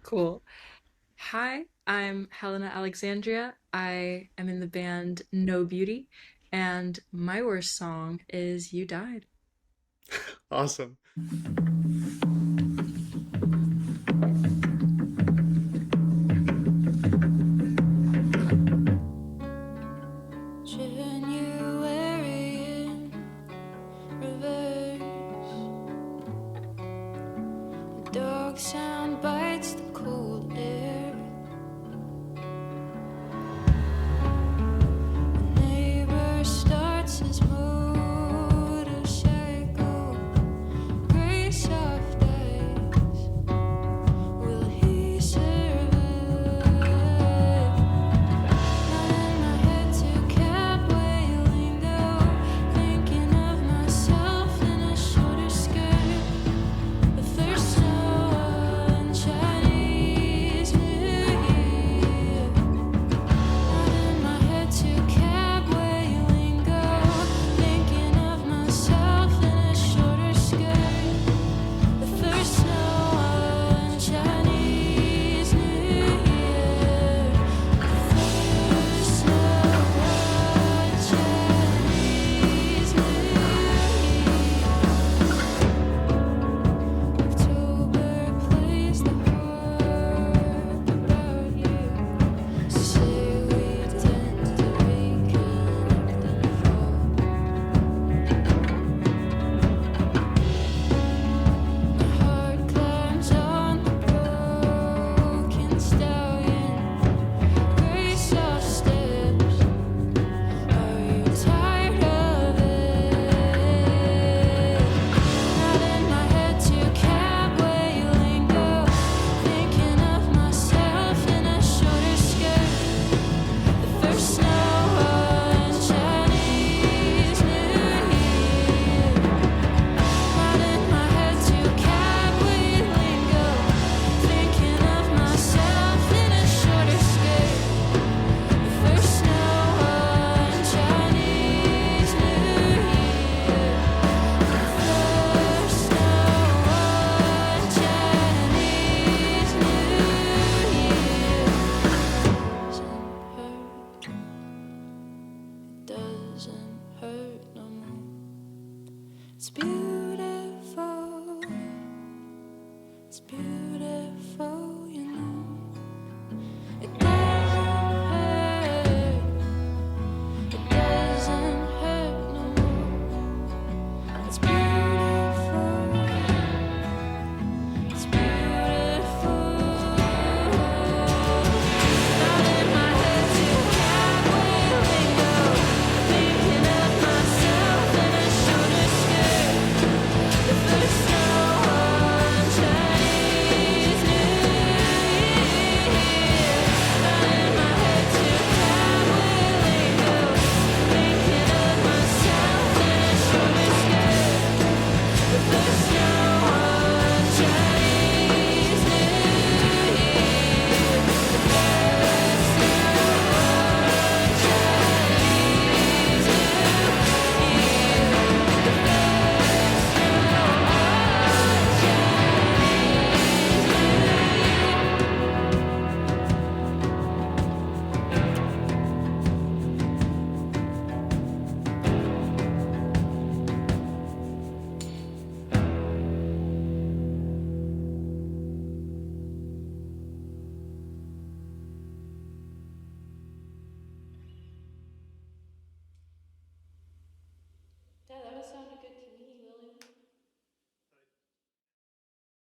Cool. Hi, I'm Helena Alexandria. I am in the band No Beauty, and my worst song is You Died. Awesome. January in reverse. The dog sound bites the cold air. The neighbor starts his motorcycle. Gray side.